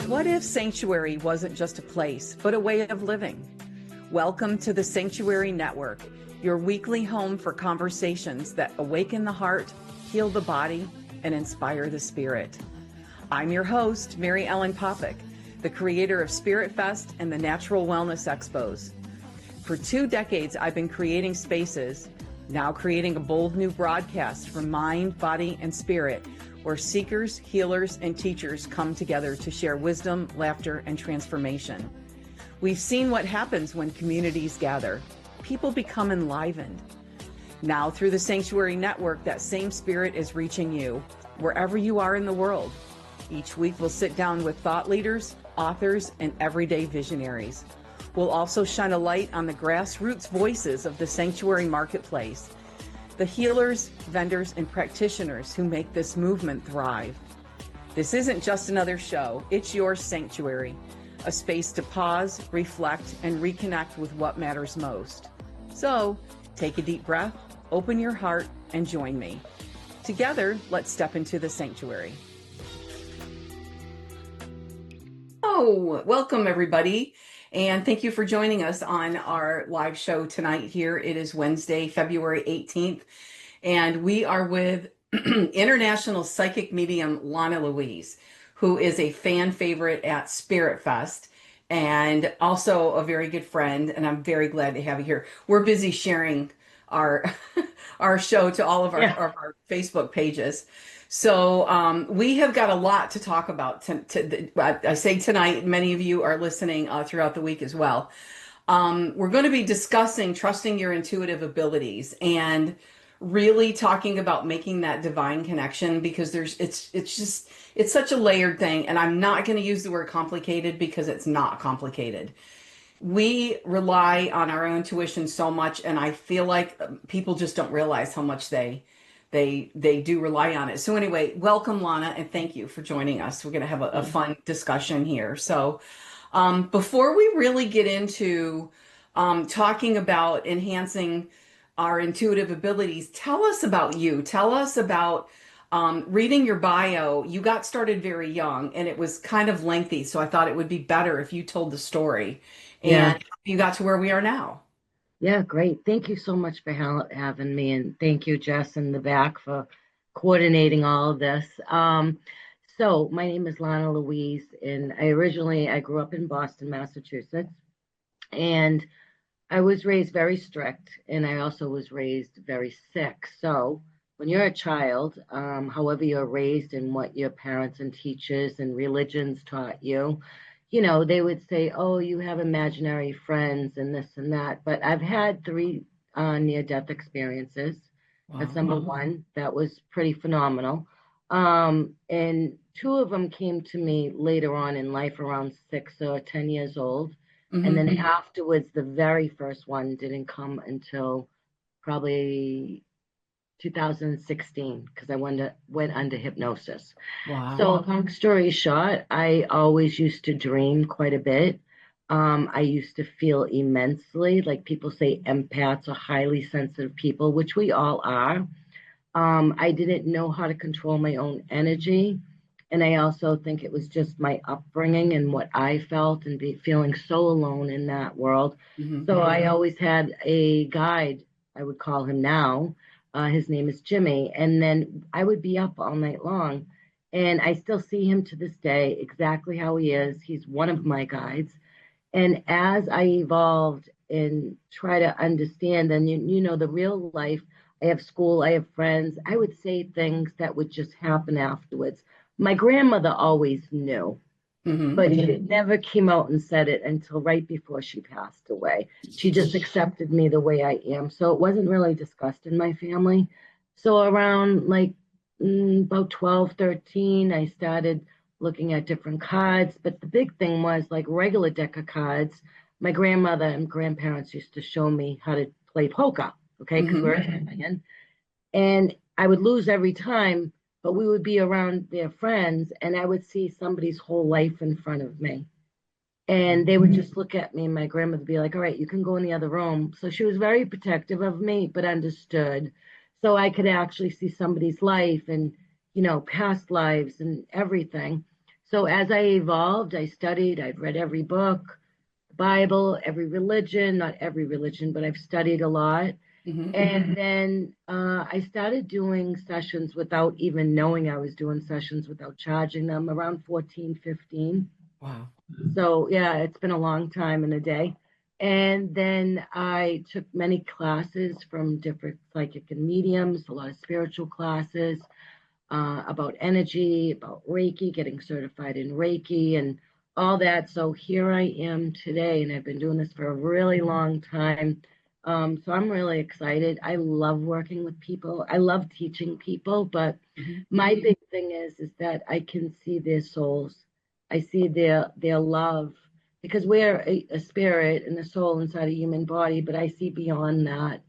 What if Sanctuary wasn't just a place, but a way of living? Welcome to the Sanctuary Network, your weekly home for conversations that awaken the heart, heal the body, and inspire the spirit. I'm your host, Mary Ellen Popyk, the creator of Spirit Fest and the Natural Wellness Expos. For 2 decades, I've been creating spaces, now creating a bold new broadcast for mind, body, and spirit, where seekers, healers, and teachers come together to share wisdom, laughter, and transformation. We've seen what happens when communities gather. People become enlivened. Now, through the Sanctuary Network, that same spirit is reaching you, wherever you are in the world. Each week, we'll sit down with thought leaders, authors, and everyday visionaries. We'll also shine a light on the grassroots voices of the Sanctuary Marketplace, the healers, vendors, and practitioners who make this movement thrive. This isn't just another show, it's your sanctuary, a space to pause, reflect, and reconnect with what matters most. So, take a deep breath, open your heart, and join me. Together, let's step into the sanctuary. Oh, welcome everybody. And thank you for joining us on our live show tonight here. It is Wednesday, February 18th, and we are with international psychic medium Lana Louise, who is a fan favorite at Spirit Fest and also a very good friend, and I'm very glad to have you here. We're busy sharing our our show to all of our Facebook pages. So we have got a lot to talk about. I say tonight, many of you are listening throughout the week as well. We're going to be discussing trusting your intuitive abilities and really talking about making that divine connection, because it's such a layered thing. And I'm not going to use the word complicated because it's not complicated. We rely on our own intuition so much, and I feel like people just don't realize how much they do rely on it. So anyway, welcome Lana, and thank you for joining us. We're going to have a fun discussion here. So before we really get into talking about enhancing our intuitive abilities, tell us about you. Tell us about reading your bio. You got started very young, and it was kind of lengthy, so I thought it would be better if you told the story and you got to where we are now. Yeah, great. Thank you so much for having me. And thank you, Jess, in the back, for coordinating all of this. So my name is Lana Louise, and I grew up in Boston, Massachusetts, and I was raised very strict, and I also was raised very sick. So when you're a child, however you're raised and what your parents and teachers and religions taught you, they would say, oh, you have imaginary friends and this and that. But I've had 3 near-death experiences. Wow. That's number one. That was pretty phenomenal. And 2 of them came to me later on in life, around 6 or 10 years old. Mm-hmm. And then afterwards, the very first one didn't come until probably 2016, because I went under hypnosis. Wow. So long story short, I always used to dream quite a bit. I used to feel immensely, like people say empaths are highly sensitive people, which we all are. I didn't know how to control my own energy. And I also think it was just my upbringing and what I felt and feeling so alone in that world. Mm-hmm. So I always had a guide, I would call him now. His name is Jimmy. And then I would be up all night long. And I still see him to this day, exactly how he is. He's one of my guides. And as I evolved and try to understand, and the real life, I have school, I have friends, I would say things that would just happen afterwards. My grandmother always knew, but she never came out and said it until right before she passed away. She just accepted me the way I am. So it wasn't really discussed in my family. So around about 12, 13, I started looking at different cards. But the big thing was like regular deck of cards. My grandmother and grandparents used to show me how to play poker, okay, because we're Italian. And I would lose every time, but we would be around their friends, and I would see somebody's whole life in front of me. And they would just look at me, and my grandmother would be like, all right, you can go in the other room. So she was very protective of me, but understood. So I could actually see somebody's life and, past lives and everything. So as I evolved, I studied, I've read every book, Bible, every religion, not every religion, but I've studied a lot. Hmm. And then I started doing sessions without even knowing I was doing sessions without charging them around 14, 15. Wow. So yeah, it's been a long time in a day. And then I took many classes from different psychic and mediums, a lot of spiritual classes about energy, about Reiki, getting certified in Reiki, and all that. So here I am today, and I've been doing this for a really long time. So I'm really excited. I love working with people. I love teaching people, but Hmm. my big thing is that I can see their souls. I see their love because we're a spirit and a soul inside a human body, but I see beyond that.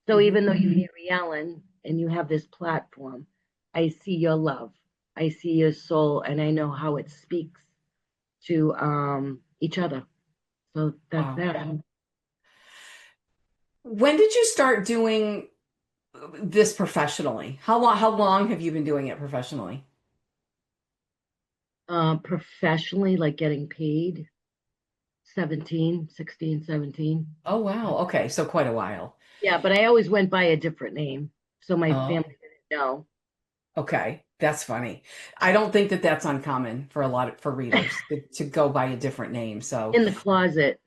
So Hmm. even though you hear yelling and you have this platform, I see your love. I see your soul, and I know how it speaks to each other. So that's Wow. that. When did you start doing this professionally? How long have you been doing it professionally? Professionally, like getting paid, 17, 16, 17. Oh, wow. Okay, so quite a while. Yeah, but I always went by a different name. So my Oh, family didn't know. okay. That's funny. I don't think that that's uncommon for a lot of for readers to go by a different name. So, In the closet.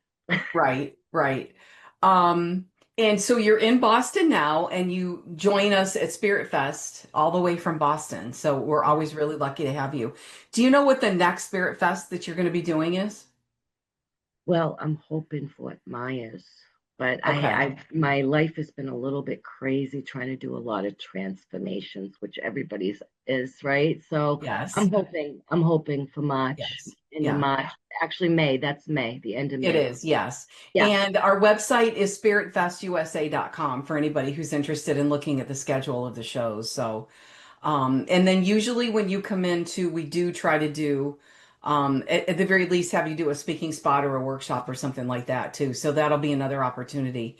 right, right. Um, and so you're in Boston now, and you join us at Spirit Fest all the way from Boston. So we're always really lucky to have you. Do you know what the next Spirit Fest that you're going to be doing is? Well, I'm hoping for Maya's, but Okay. my life has been a little bit crazy trying to do a lot of transformations, which everybody's is, right? So Yes. I'm hoping for March, Yes. end of Yeah. March. Actually, May. That's May, the end of It May. is, yes. Yeah. And our website is spiritfestusa.com for anybody who's interested in looking at the schedule of the shows. So, and then usually when you come into, we do try to do, at the very least, have you do a speaking spot or a workshop or something like that too. So that'll be another opportunity,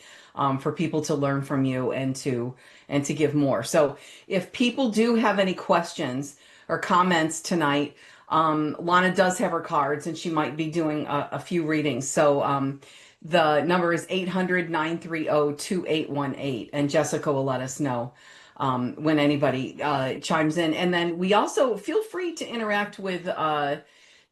for people to learn from you and to give more. So if people do have any questions or comments tonight, Lana does have her cards and she might be doing a few readings. So, the number is 800-930-2818, and Jessica will let us know when anybody chimes in. And then we also feel free to interact with the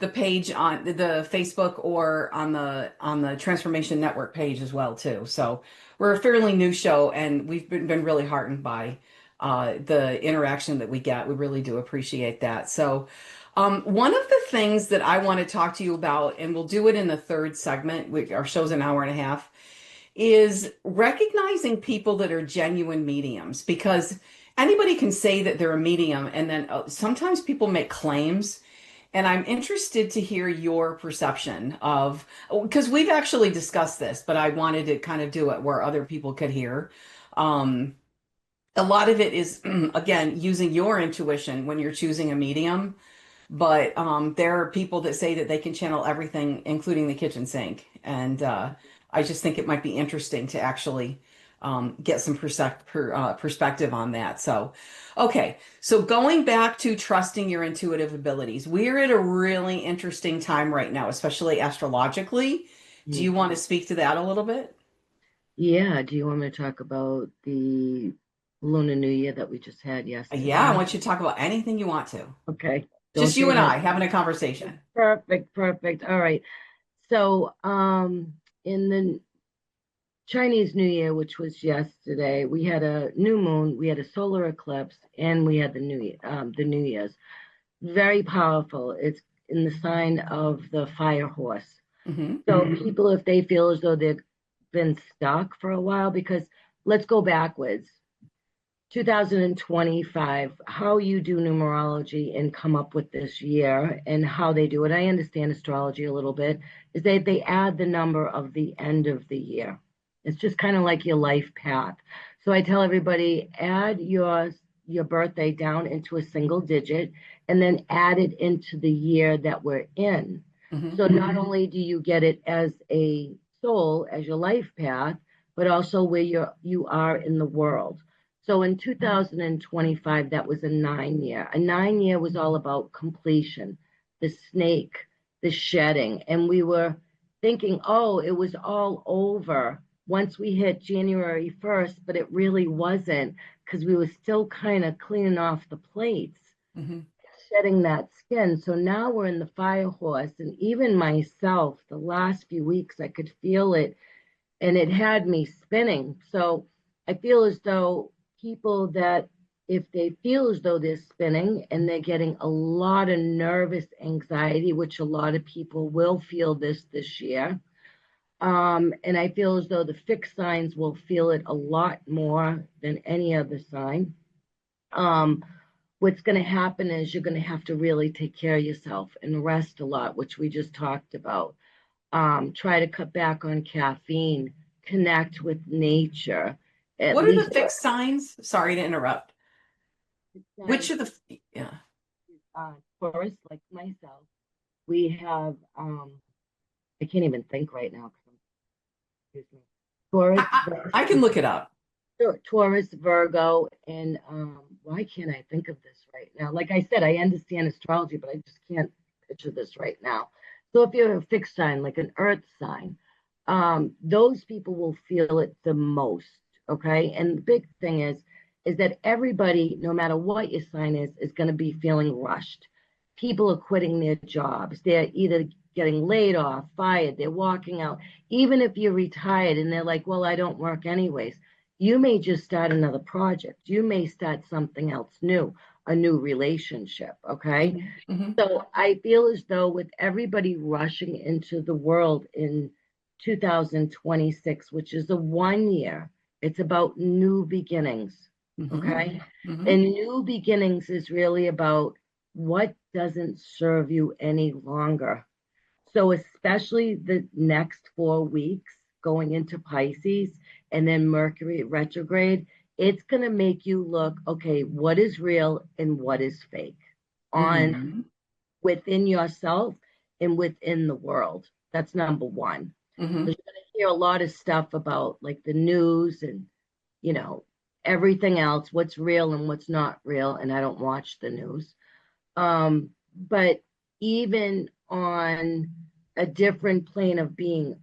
page on the Facebook or on the Transformation Network page as well too. So we're a fairly new show, and we've been really heartened by the interaction that we get. We really do appreciate that. So. One of the things that I want to talk to you about, and we'll do it in the third segment, our show's an hour and a half, is recognizing people that are genuine mediums, because anybody can say that they're a medium, and then sometimes people make claims. And I'm interested to hear your perception of, because we've actually discussed this, but I wanted to kind of do it where other people could hear. Um, a lot of it is, again, using your intuition when you're choosing a medium. But there are people that say that they can channel everything, including the kitchen sink. And I just think it might be interesting to actually get some perspective on that. So, okay. So going back to trusting your intuitive abilities, we're at a really interesting time right now, especially astrologically. Do Mhm. you want to speak to that a little bit? Yeah. Do you want me to talk about the Lunar New Year that we just had Yeah, I yesterday? want you to talk about anything you want to. Okay. Don't Just you say and no. I having a conversation. Perfect, perfect. All right. So, in the Chinese New Year, which was yesterday, we had a new moon, we had a solar eclipse, and we had the New Year's. Very powerful. It's in the sign of the fire horse. Hmm. So people, if they feel as though they've been stuck for a while, because let's go backwards. 2025, how you do numerology and come up with this year and how they do it. I understand astrology a little bit, is they add the number of the end of the year. It's just kind of like your life path. So I tell everybody, add your birthday down into a single digit and then add it into the year that we're in. Hmm. So not only do you get it as a soul, as your life path, but also where you are in the world. So in 2025, that was a 9 year. A 9 year was all about completion. the snake, the shedding. And we were thinking, oh, it was all over once we hit January 1st, but it really wasn't because we were still kind of cleaning off the plates, Mm-hmm. shedding that skin. So now we're in the fire horse. And even myself, the last few weeks, I could feel it and it had me spinning. So I feel as though people that if they feel as though they're spinning and they're getting a lot of nervous anxiety, which a lot of people will feel this year, and I feel as though the fixed signs will feel it a lot more than any other sign. Um, what's going to happen is you're going to have to really take care of yourself and rest a lot, which we just talked about. Try to cut back on caffeine, connect with nature, at What are least the fixed signs? Sorry to interrupt. Which signs. are the, yeah. Taurus, like myself, we have, I can't even think right now. Excuse me. Taurus, I can look it up. Taurus, Virgo, and why can't I think of this right now? Like I said, I understand astrology, but I just can't picture this right now. So if you're a fixed sign, like an earth sign, those people will feel it the most. Okay. And the big thing is that everybody, no matter what your sign is going to be feeling rushed. People are quitting their jobs. They're either getting laid off, fired, they're walking out. Even if you're retired and they're like, well, I don't work anyways, you may just start another project. You may start something else new, a new relationship. Okay. Mm-hmm. Mm-hmm. So I feel as though with everybody rushing into the world in 2026, which is a 1 year, it's about new beginnings. Mm-hmm. Okay. Mm-hmm. And new beginnings is really about what doesn't serve you any longer. So, especially the next 4 weeks going into Pisces and then Mercury retrograde, it's going to make you look, okay, what is real and what is fake on Mm-hmm. within yourself and within the world. That's number one. Mm-hmm. Because you're going to hear a lot of stuff about like the news and, you know, everything else, what's real and what's not real. And I don't watch the news. But even on a different plane of being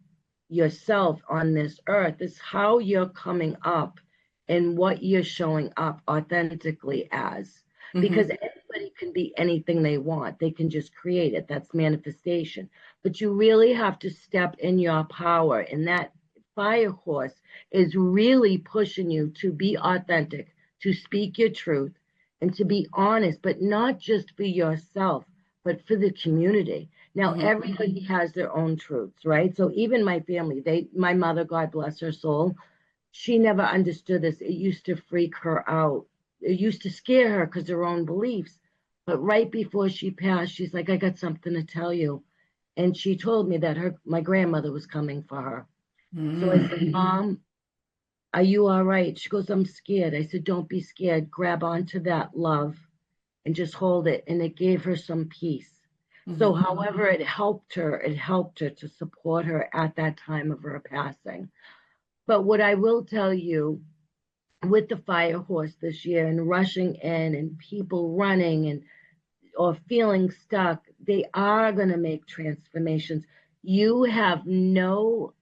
yourself on this earth is how you're coming up and what you're showing up authentically as. Mm-hmm. Because anybody can be anything they want, they can just create it. That's manifestation. But you really have to step in your power, and that fire horse is really pushing you to be authentic, to speak your truth, and to be honest, but not just for yourself, but for the community. Now, Mm-hmm. everybody has their own truths, right? So even my family, my mother, God bless her soul, she never understood this. It used to freak her out. It used to scare her because her own beliefs. But right before she passed, she's like, I got something to tell you. And she told me that my grandmother was coming for her. So I said, Mom, are you all right? She goes, I'm scared. I said, don't be scared. Grab onto that love and just hold it. And it gave her some peace. So, Mm-hmm. however, it helped her to support her at that time of her passing. But what I will tell you with the fire horse this year and rushing in and people running and or feeling stuck, they are going to make transformations. You have no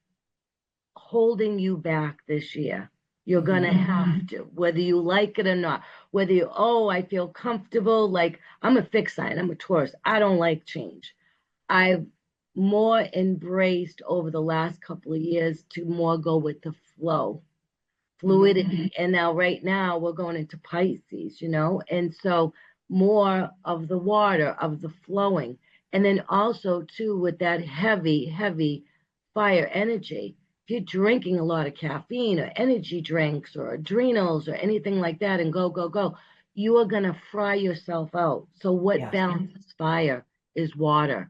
holding you back this year. You're going Mm-hmm. to have to, whether you like it or not, whether you, oh, I feel comfortable. Like I'm a fixed sign, I'm a Taurus. I don't like change. I've more embraced over the last couple of years to more go with the flow, Mm-hmm. fluidity. And now, right now, we're going into Pisces, and so more of the water, of the flowing. And then also, too, with that heavy, heavy fire energy, if you're drinking a lot of caffeine or energy drinks or adrenals or anything like that and go, go, go, you are going to fry yourself out. So, what Yes. balances fire is water.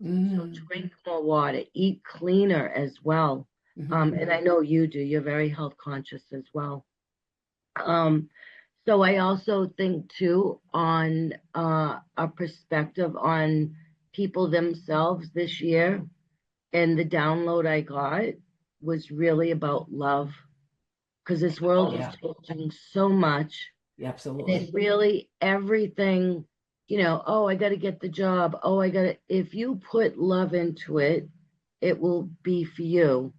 So Mm-hmm. drink more water, eat cleaner as well. Mm-hmm. And I know you do. You're very health conscious as well. Um, so I also think too on a perspective on people themselves this year, and the download I got was really about love because this world Oh is yeah. changing so much. Yeah, And absolutely. it really everything oh, I got to get the job. Oh, if you put love into it, it will be for you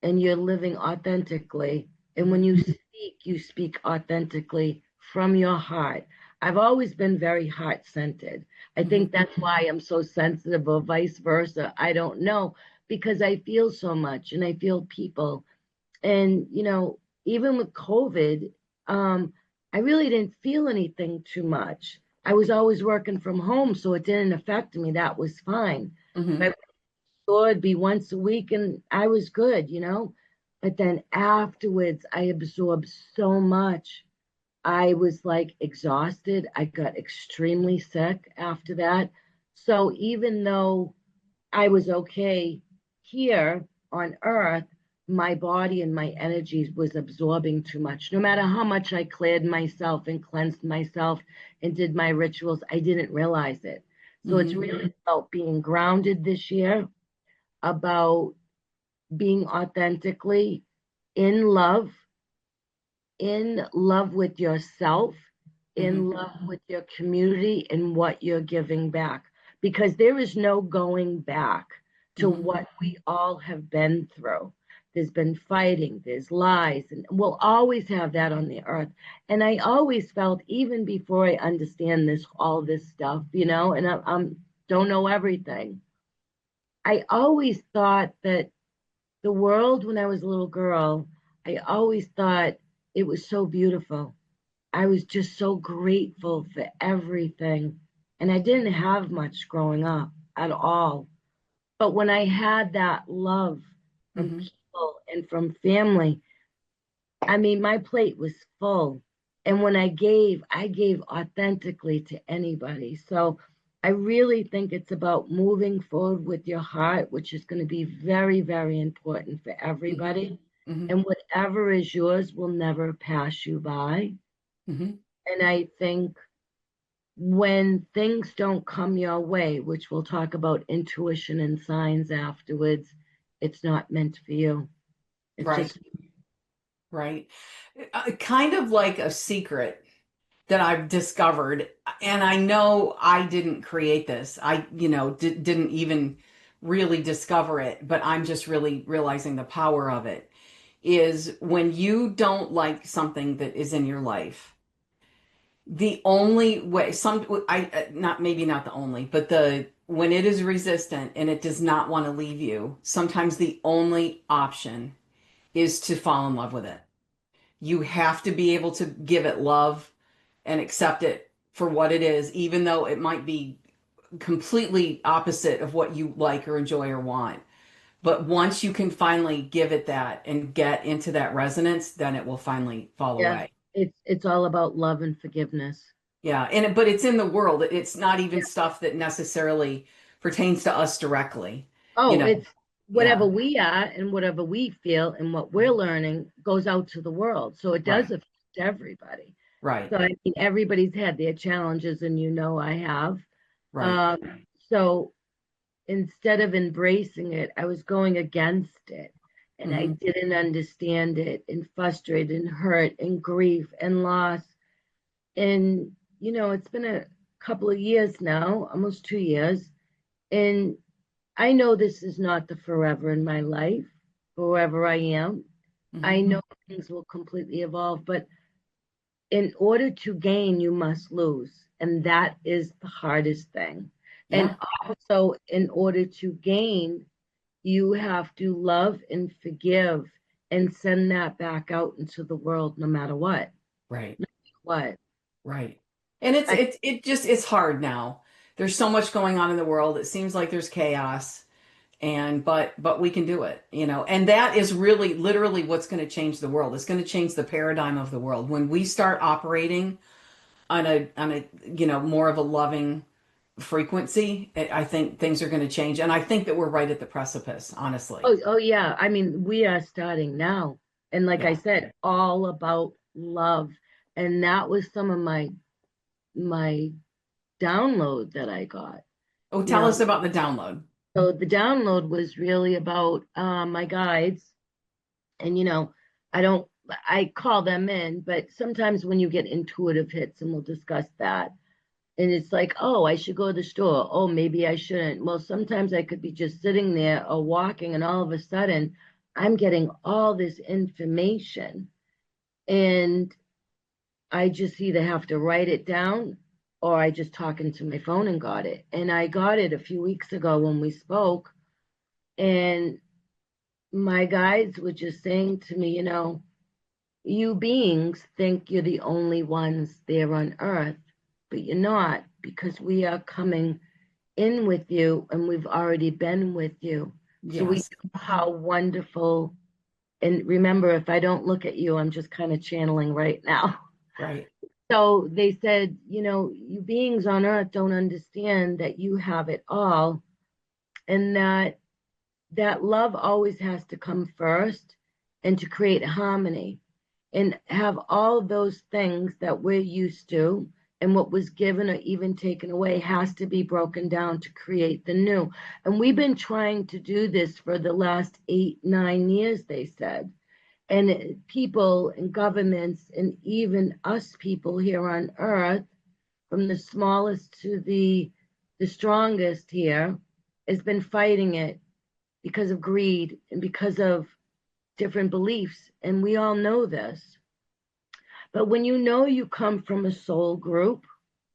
and you're living authentically. And when Mhm. you speak authentically from your heart. I've always been very heart centered. I Mhm. think that's why I'm so sensitive, or vice versa. I don't know, because I feel so much and I feel people. And, even with COVID, um, I really didn't feel anything too much. I was always working from home, so it didn't affect me. That was fine. Mhm. But so it'd be once a week and I was good. But then afterwards, I absorbed so much. I was like exhausted. I got extremely sick after that. So even though I was okay here on earth, my body and my energies was absorbing too much. No matter how much I cleared myself and cleansed myself and did my rituals, I didn't realize it. So it's Mhm. really about being grounded this year, about being authentically in love, in love with yourself, Mhm. in love with your community, and what you're giving back. Because there is no going back to Mhm. what we all have been through. There's been fighting, there's lies, and we'll always have that on the earth. And I always felt, even before I understand all this stuff, and I'm don't know everything. I always thought that the world, when I was a little girl, I always thought it was so beautiful. I was just so grateful for everything. And I didn't have much growing up at all. But when I had that love from Mhm. people and from family, I mean, my plate was full. And when I gave authentically to anybody. So I really think it's about moving forward with your heart, which is going to be very, very important for Mhm. everybody. Mhm. And whatever is yours will never pass you by. Mhm. And I think when things don't come your way, which we'll talk about intuition and signs afterwards, it's not meant for you. It's Right. just, Right. Kind of like a secret that I've discovered, and I know I didn't create this. I, didn't even really discover it, but I'm just really realizing the power of it is when you don't like something that is in your life, the only way not maybe not the only, but the when it is resistant and it does not want to leave you, sometimes the only option is to fall in love with it. You have to be able to give it love and accept it for what it is, even though it might be completely opposite of what you like or enjoy or want. But once you can finally give it that and get into that resonance, then it will finally fall yeah, away. it's all about love and forgiveness. Yeah, but it's in the world. It's not even Yeah. stuff that necessarily pertains to us directly. You Oh, know, it's whatever yeah, we are and whatever we feel and what we're learning goes out to the world. So it does right, affect everybody. right, So I mean, everybody's had their challenges, and I have. right. So instead of embracing it, I was going against it. And I Hmm. didn't understand it, and frustrated and hurt and grief and loss. And, it's been a couple of years now, almost 2 years. And I know this is not the forever in my life, wherever I am. I Hmm. know things will completely evolve, but in order to gain, you must lose. And that is the hardest thing. And Yeah, also, in order to gain, you have to love and forgive and send that back out into the world no matter what. right. What? Right. And I, it's hard now. There's so much going on in the world. It seems like there's chaos and but we can do it, you know. And that is really literally what's going to change the world. It's going to change the paradigm of the world when we start operating on a more of a loving frequency. I think things are going to change and I think that we're right at the precipice, honestly. oh yeah. I mean, we are starting now. And like I Yeah. said, all about love. And that was some of my download that I got. Oh, You tell know, us about the download. so the download was really about my guides. And I don't I call them in, but sometimes when you get intuitive hits, and we'll discuss that, And it's like, oh, I should go to the store. Oh, maybe I shouldn't. Well, sometimes I could be just sitting there or walking, and all of a sudden, I'm getting all this information. And I just either have to write it down or I just talk into my phone and got it. And I got it a few weeks ago when we spoke. And my guides were just saying to me, you beings think you're the only ones there on earth, but you're not, because we are coming in with you and we've already been with you. So we Yes. know how wonderful. And remember, if I don't look at you, I'm just kind of channeling right now. Right. So they said, you beings on earth don't understand that you have it all, and that love always has to come first, and to create harmony and have all those things that we're used to, and what was given or even taken away has to be broken down to create the new. And we've been trying to do this for the last 8, 9 years, they said. And people and governments and even us people here on earth, from the smallest to the strongest here, has been fighting it because of greed and because of different beliefs. And we all know this. But when you come from a soul group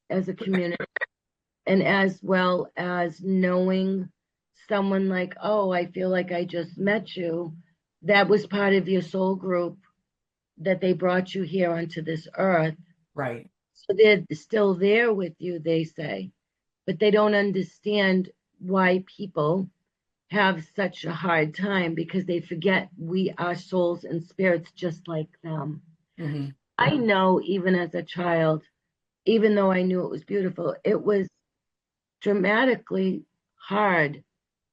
as a community, and as well as knowing someone like, oh, I feel like I just met you, that was part of your soul group, that they brought you here onto this earth. Right. So they're still there with you, they say, but they don't understand why people have such a hard time, because they forget we are souls and spirits just like them. Mm-hmm. I know, even as a child, even though I knew it was beautiful, it was dramatically hard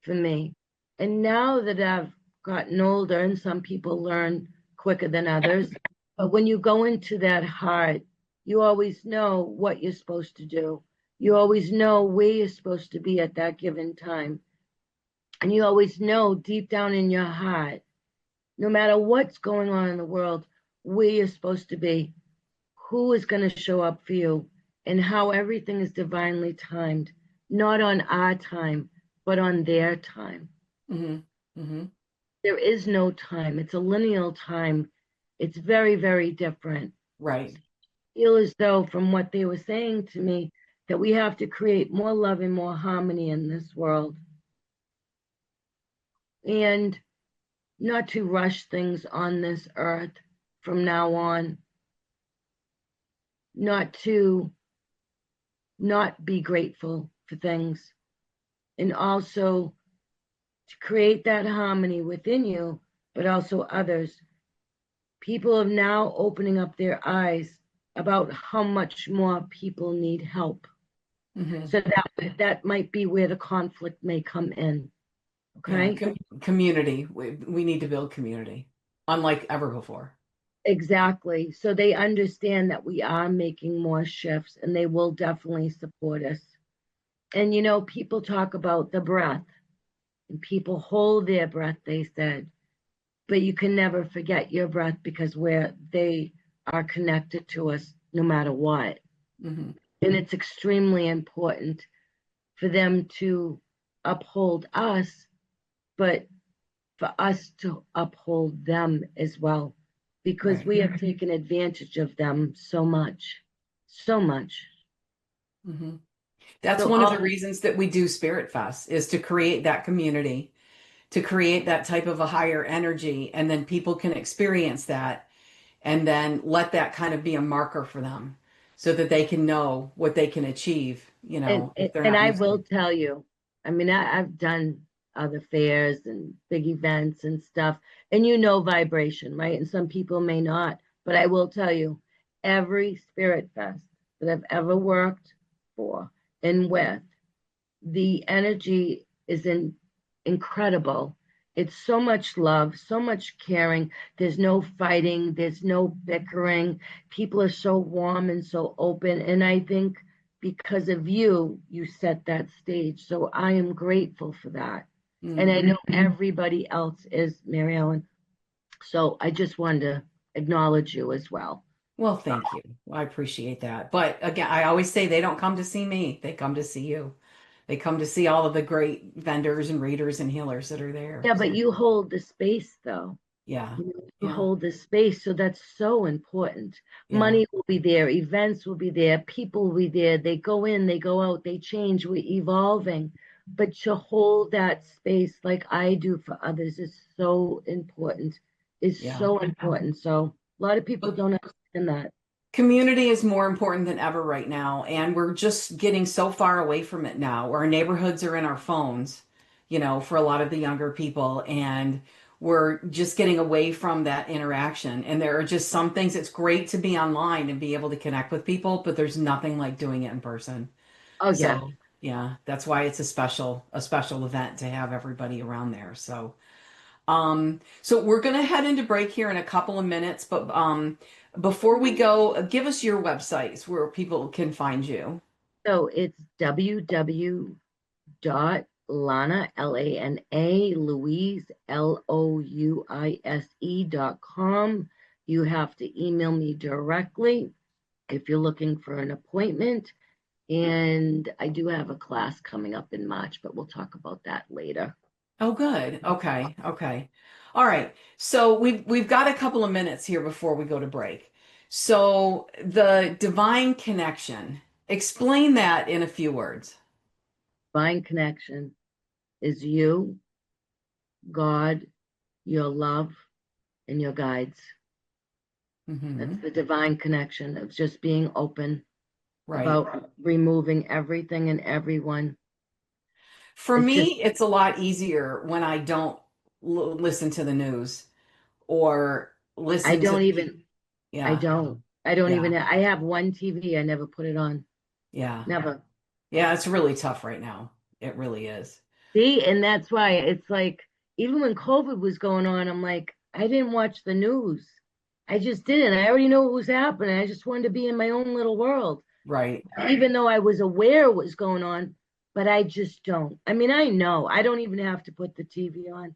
for me. And now that I've gotten older, and some people learn quicker than others, but when you go into that heart, you always know what you're supposed to do. You always know where you're supposed to be at that given time. And you always know deep down in your heart, no matter what's going on in the world, where you're supposed to be, who is going to show up for you, and how everything is divinely timed, not on our time, but on their time. Mm-hmm. Mm-hmm. There is no time. It's a lineal time. It's very, very different. Right. I feel as though, from what they were saying to me, that we have to create more love and more harmony in this world, and not to rush things on this earth from now on, not to not be grateful for things, and also to create that harmony within you, but also others. People are now opening up their eyes about how much more people need help. Mm-hmm. So that might be where the conflict may come in. Yeah. Okay. Community. We need to build community, unlike ever before. Exactly. So they understand that we are making more shifts, and they will definitely support us. And people talk about the breath, and people hold their breath, they said, but you can never forget your breath, because they are connected to us no matter what. Mm-hmm. And it's extremely important for them to uphold us, but for us to uphold them as well, because Right. we have taken advantage of them so much, so much. Mm-hmm. That's So one of the all, reasons that we do Spirit Fest, is to create that community, to create that type of a higher energy, and then people can experience that, and then let that kind of be a marker for them, so that they can know what they can achieve, and, if and they're and not I used to. will tell you, I mean, I've done other fairs and big events and stuff, and vibration, right? And some people may not, but I will tell you, every Spirit Fest that I've ever worked for and with, the energy is incredible. It's so much love, so much caring. There's no fighting, there's no bickering. People are so warm and so open. And I think because of you, you set that stage. So I am grateful for that. And I Mm-hmm. know everybody else is, Mary Ellen. So I just wanted to acknowledge you as well. Well, thank you. I appreciate that. But again, I always say they don't come to see me. They come to see you. They come to see all of the great vendors and readers and healers that are there. Yeah, but So, you hold the space though. yeah. You Yeah. hold the space, so that's so important. Yeah. Money will be there, events will be there, people will be there. They go in, they go out, they change, we're evolving. But to hold that space like I do for others is so important. Is Yeah. so important. So a lot of people don't understand that. Community is more important than ever right now, and we're just getting so far away from it now. Our neighborhoods are in our phones, for a lot of the younger people, and we're just getting away from that interaction. And there are just some things it's great to be online and be able to connect with people, but there's nothing like doing it in person. Oh yeah. So, yeah, that's why it's a special event to have everybody around there. So we're going to head into break here in a couple of minutes, but before we go, give us your websites where people can find you. So it's www.lana, Lana, Louise, Louise.com. You have to email me directly if you're looking for an appointment. And I do have a class coming up in March, but we'll talk about that later. Oh, good. Okay. Okay. All right. So we've got a couple of minutes here before we go to break. So the divine connection, explain that in a few words. Divine connection is you, God, your love, and your guides. That's Hmm. the divine connection of just being open Right. about removing everything and everyone. For It's just, me, it's a lot easier when I don't listen to the news or I listen to don't the, even, I yeah, don't, I don't yeah, even, I have one TV. I never put it on. yeah, Never. yeah. It's really tough right now. It really is. See, and that's why it's like, even when COVID was going on, I'm like, I didn't watch the news. I just didn't. I already know what was happening. I just wanted to be in my own little world, Right, even though I was aware what was going on, but I just don't. I mean, I know I don't even have to put the TV on.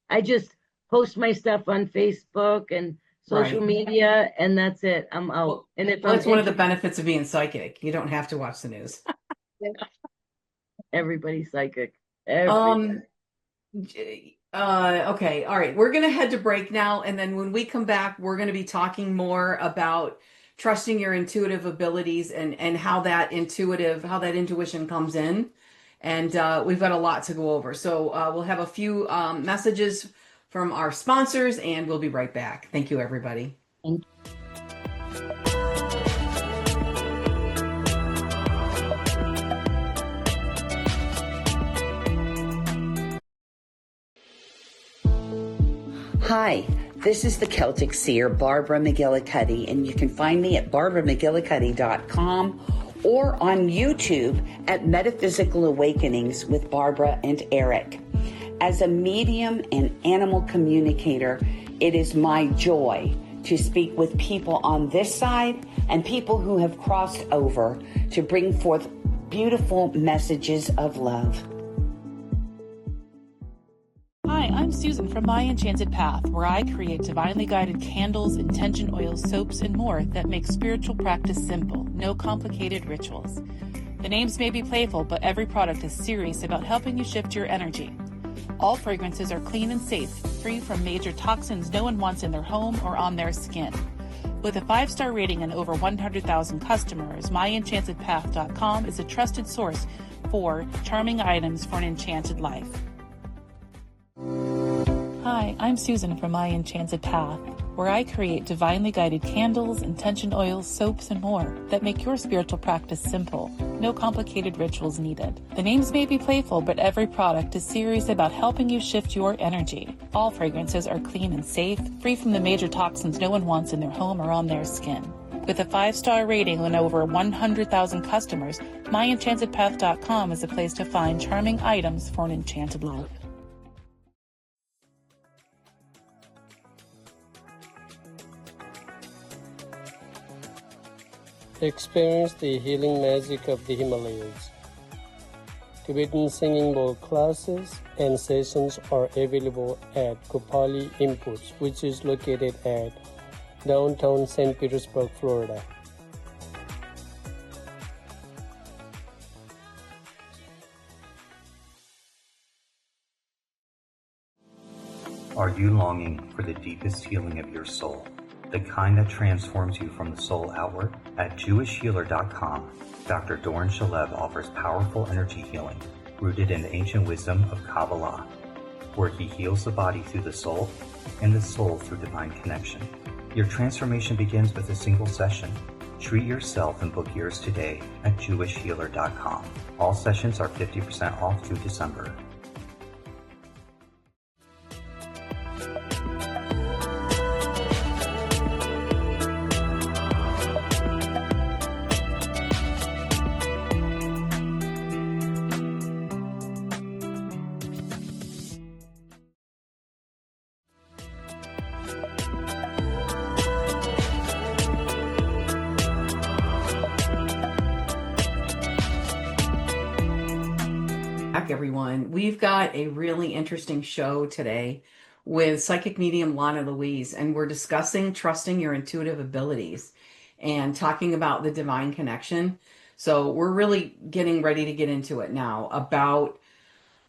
I just post my stuff on Facebook and social right. media, and that's it. I'm out. Well, And if well, I'm that's one of the interested, benefits of being psychic. You don't have to watch the news. everybody's psychic. Everybody. Um, okay, all right. We're gonna head to break now, and then when we come back, we're gonna be talking more about trusting your intuitive abilities and how that intuition comes in. And we've got a lot to go over. So we'll have a few messages from our sponsors, and we'll be right back. Thank you, everybody. Hi, this is the Celtic seer, Barbara McGillicuddy, and you can find me at barbaramcgillicuddy.com or on YouTube at Metaphysical Awakenings with Barbara and Eric. As a medium and animal communicator, it is my joy to speak with people on this side and people who have crossed over to bring forth beautiful messages of love. Hi, I'm Susan from My Enchanted Path, where I create divinely guided candles, intention oils, soaps, and more that make spiritual practice simple, no complicated rituals. The names may be playful, but every product is serious about helping you shift your energy. All fragrances are clean and safe, free from major toxins no one wants in their home or on their skin. With a 5-star rating and over 100,000 customers, MyEnchantedPath.com is a trusted source for charming items for an enchanted life. Hi, I'm Susan from My Enchanted Path, where I create divinely guided candles, intention oils, soaps, and more that make your spiritual practice simple. No complicated rituals needed. The names may be playful, but every product is serious about helping you shift your energy. All fragrances are clean and safe, free from the major toxins no one wants in their home or on their skin. With a 5-star rating and over 100,000 customers, MyEnchantedPath.com is a place to find charming items for an enchanted life. Experience the healing magic of the Himalayas. Tibetan singing bowl classes and sessions are available at Kopali Inputs, which is located at downtown St. Petersburg, Florida. Are you longing for the deepest healing of your soul, the kind that transforms you from the soul outward? At JewishHealer.com, Dr. Doran Shalev offers powerful energy healing rooted in the ancient wisdom of Kabbalah, where he heals the body through the soul and the soul through divine connection. Your transformation begins with a single session. Treat yourself and book yours today at JewishHealer.com. All sessions are 50% off through December. Everyone, we've got a really interesting show today with psychic medium Lana Louise, and we're discussing trusting your intuitive abilities and talking about the divine connection. So we're really getting ready to get into it now about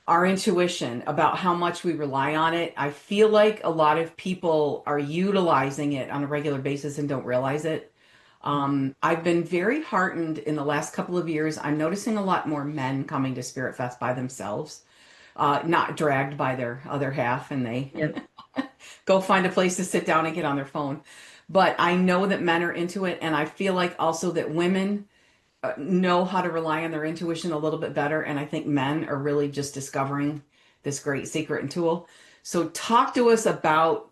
our intuition, about how much we rely on it. I feel like a lot of people are utilizing it on a regular basis and don't realize it. I've been very heartened in the last couple of years. I'm noticing a lot more men coming to Spirit Fest by themselves, not dragged by their other half, and they go find a place to sit down and get on their phone. But I know that men are into it, and I feel like also that women know how to rely on their intuition a little bit better. And I think men are really just discovering this great secret and tool. So talk to us about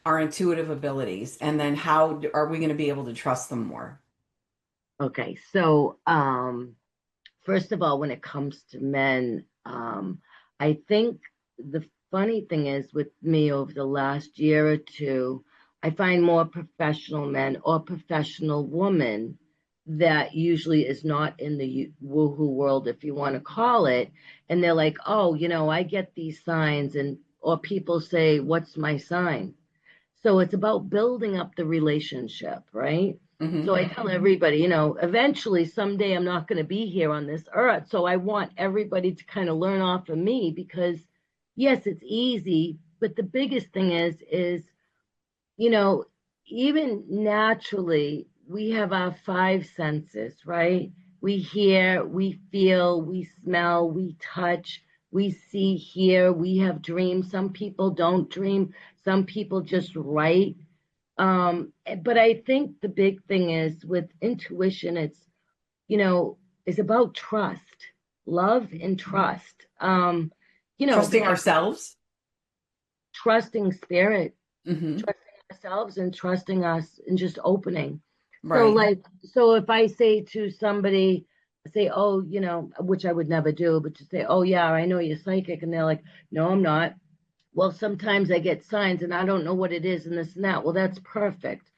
our intuitive abilities, and then how are we going to be able to trust them more? Okay, so first of all, when it comes to men, I think the funny thing is with me over the last year or two, I find more professional men or professional women that usually is not in the woohoo world, if you want to call it, and they're like, oh, I get these signs, or people say, what's my sign? So it's about building up the relationship, right? Mm-hmm. So I tell everybody, eventually someday I'm not going to be here on this earth. So I want everybody to kind of learn off of me, because yes, it's easy, but the biggest thing is, even naturally, we have our five senses, right? We hear, we feel, we smell, we touch, we see, hear, we have dreams. Some people don't dream. Some people just write. But I think the big thing is with intuition, it's about trust, love and trust. Trusting ourselves, trusting spirit, mm-hmm. trusting ourselves and trusting us and just opening. Right. So if I say to somebody, oh, which I would never do, but to say, oh yeah, I know you're psychic. And they're like, no, I'm not. Well, sometimes I get signs and I don't know what it is and this and that. Well, that's perfect.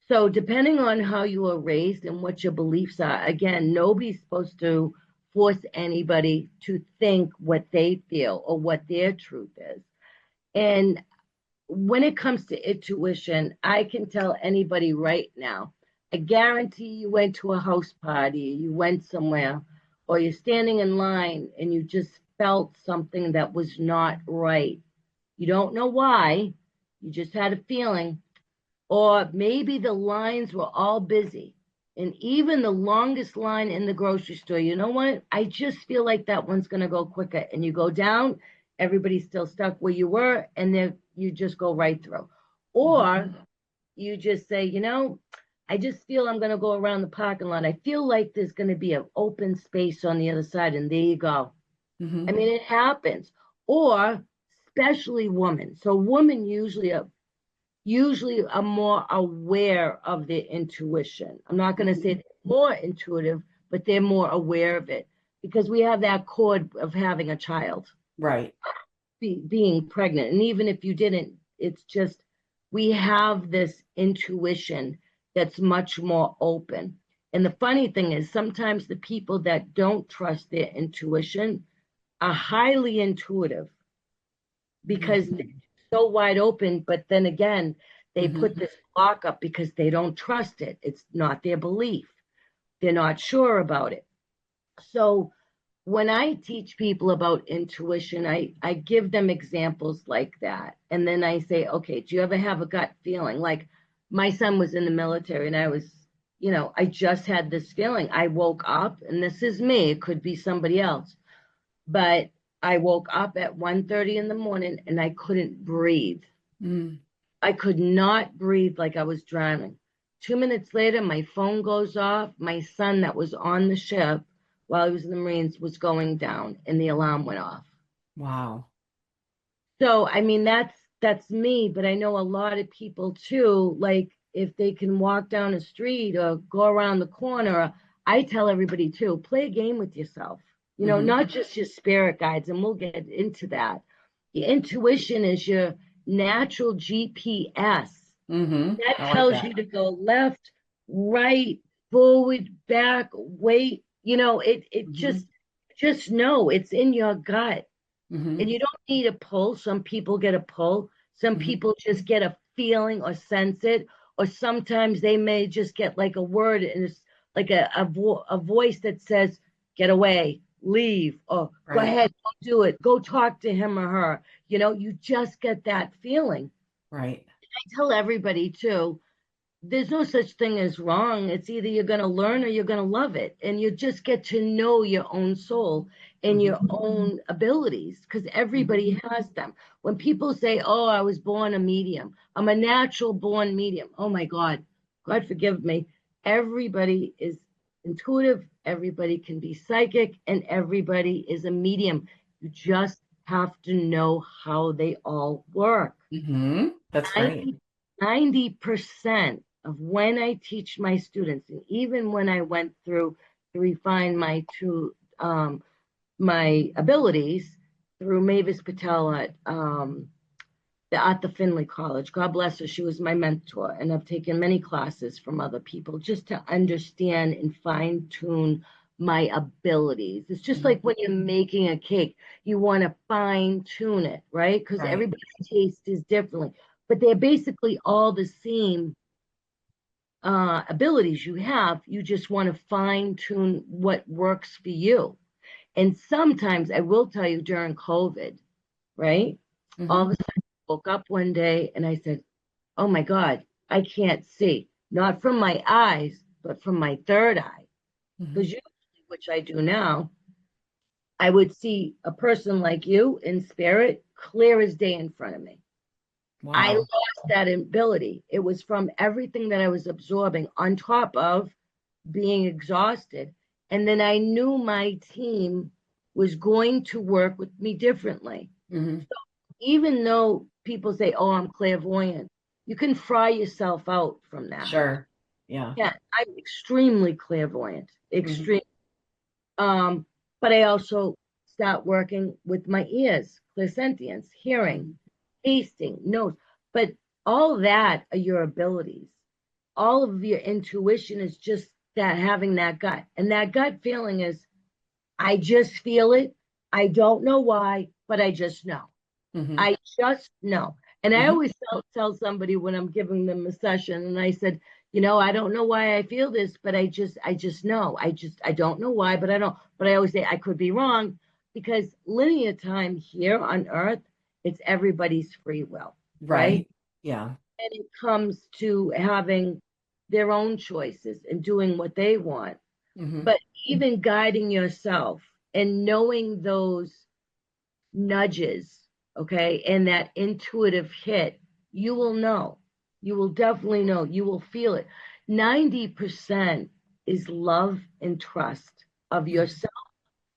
So depending on how you are raised and what your beliefs are, again, nobody's supposed to force anybody to think what they feel or what their truth is. And when it comes to intuition, I can tell anybody right now, I guarantee you went to a house party, you went somewhere, or you're standing in line and you just felt something that was not right. You don't know why, you just had a feeling, or maybe the lines were all busy. And even the longest line in the grocery store, you know what? I just feel like that one's going to go quicker. And you go down, everybody's still stuck where you were, and then you just go right through. Or you just say, I just feel I'm going to go around the parking lot. I feel like there's going to be an open space on the other side, and there you go. Mm-hmm. I mean, it happens. Or especially women. So women usually are more aware of their intuition. I'm not going to say they're more intuitive, but they're more aware of it, because we have that cord of having a child. Right. Being pregnant. And even if you didn't, it's just, we have this intuition that's much more open. And the funny thing is, sometimes the people that don't trust their intuition are highly intuitive, because they're so wide open. But then again, They put this block up because they don't trust it. It's not their belief. They're not sure about it. So when I teach people about intuition, I give them examples like that. And then I say, okay, do you ever have a gut feeling? Like my son was in the military and I was, I just had this feeling. I woke up, and this is me, it could be somebody else, but I woke up at 1:30 in the morning and I couldn't breathe. I could not breathe, like I was drowning. 2 minutes later, my phone goes off. My son that was on the ship while he was in the Marines was going down, and the alarm went off. Wow. So, I mean, that's me, but I know a lot of people too, like if they can walk down a street or go around the corner, I tell everybody too, play a game with yourself. Not just your spirit guides, and we'll get into that. Your intuition is your natural GPS. That tells you to go left, right, forward, back, wait. It just know it's in your gut. And you don't need a pull. Some people get a pull. Some people just get a feeling or sense it. Or sometimes they may just get like a word, and it's like a voice that says, get away, leave, or go ahead, don't do it. Go talk to him or her. You just get that feeling. Right. I tell everybody too, there's no such thing as wrong. It's either you're going to learn or you're going to love it. And you just get to know your own soul and your own abilities, because everybody has them. When people say, oh, I was born a medium, I'm a natural born medium. Oh my God, God forgive me. Everybody is intuitive. Everybody can be psychic, and everybody is a medium. You just have to know how they all work. That's great. 90% of when I teach my students, and even when I went through to refine my abilities through Mavis Patel at the Finley College. God bless her. She was my mentor, and I've taken many classes from other people just to understand and fine tune my abilities. It's just like when you're making a cake, you want to fine tune it, right? Because everybody's taste is differently, but they're basically all the same abilities you have. You just want to fine tune what works for you. And sometimes I will tell you, during COVID, right? All of a sudden I woke up one day and I said, oh my God, I can't see. Not from my eyes, but from my third eye. Because usually, which I do now, I would see a person like you in spirit, clear as day in front of me. Wow. I lost that ability. It was from everything that I was absorbing on top of being exhausted. And then I knew my team was going to work with me differently. So even though people say, oh, I'm clairvoyant, you can fry yourself out from that. Sure. Yeah. Yeah, I'm extremely clairvoyant. Extreme. But I also start working with my ears, clairsentience, hearing, tasting, nose. But all that are your abilities. All of your intuition is just that, having that gut. And that gut feeling is, I just feel it. I don't know why, but I just know. I just know. And I always tell somebody when I'm giving them a session, and I said, I don't know why I feel this, but I just know. I don't know why, but I don't. But I always say I could be wrong, because linear time here on Earth, it's everybody's free will, right? Yeah. And it comes to having their own choices and doing what they want. But even guiding yourself and knowing those nudges, okay, and that intuitive hit, you will know. You will definitely know. You will feel it. 90% is love and trust of yourself,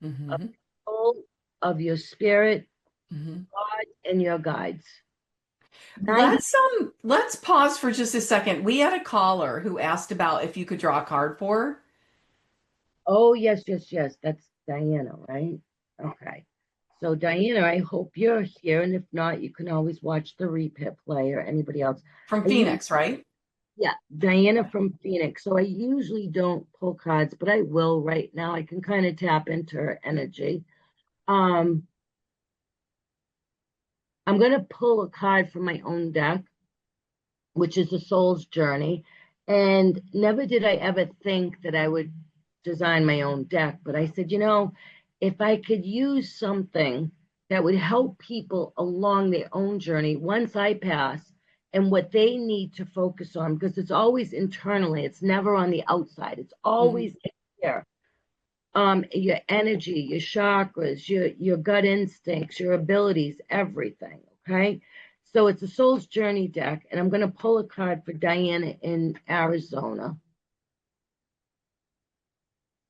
of your soul, of your spirit, God, and your guides. Let's pause for just a second. We had a caller who asked about if you could draw a card for her. Oh, yes. That's Diana, right? Okay. So Diana, I hope you're here, and if not, you can always watch the replay, or anybody else. From Phoenix, right? Yeah, Diana from Phoenix. So I usually don't pull cards, but I will right now. I can kind of tap into her energy. I'm going to pull a card from my own deck, which is the soul's journey. And never did I ever think that I would design my own deck. But I said, if I could use something that would help people along their own journey once I pass and what they need to focus on, because it's always internally, it's never on the outside, it's always in here. Your energy, your chakras, your gut instincts, your abilities, everything. Okay. So it's a soul's journey deck, and I'm going to pull a card for Diana in Arizona.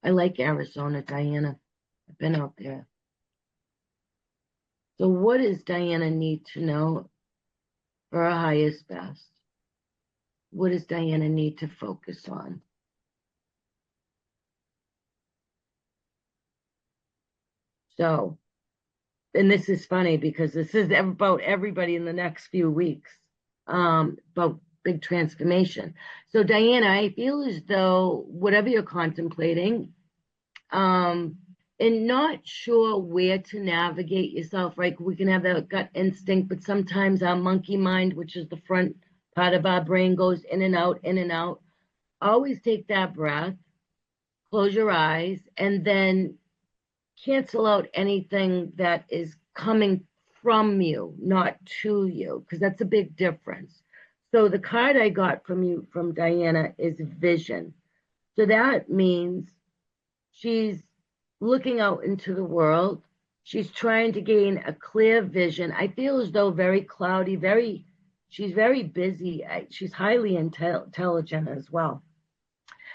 I like Arizona, Diana. I've been out there. So what does Diana need to know for her highest best? What does Diana need to focus on? So, and this is funny because this is about everybody in the next few weeks, about big transformation. So Diana, I feel as though whatever you're contemplating, and not sure where to navigate yourself, right? We can have that gut instinct, but sometimes our monkey mind, which is the front part of our brain, goes in and out, in and out. Always take that breath, close your eyes, and then cancel out anything that is coming from you, not to you, because that's a big difference. So the card I got from you, from Diana, is vision. So that means she's looking out into the world. She's trying to gain a clear vision. I feel as though very cloudy, she's very busy. She's highly intelligent as well.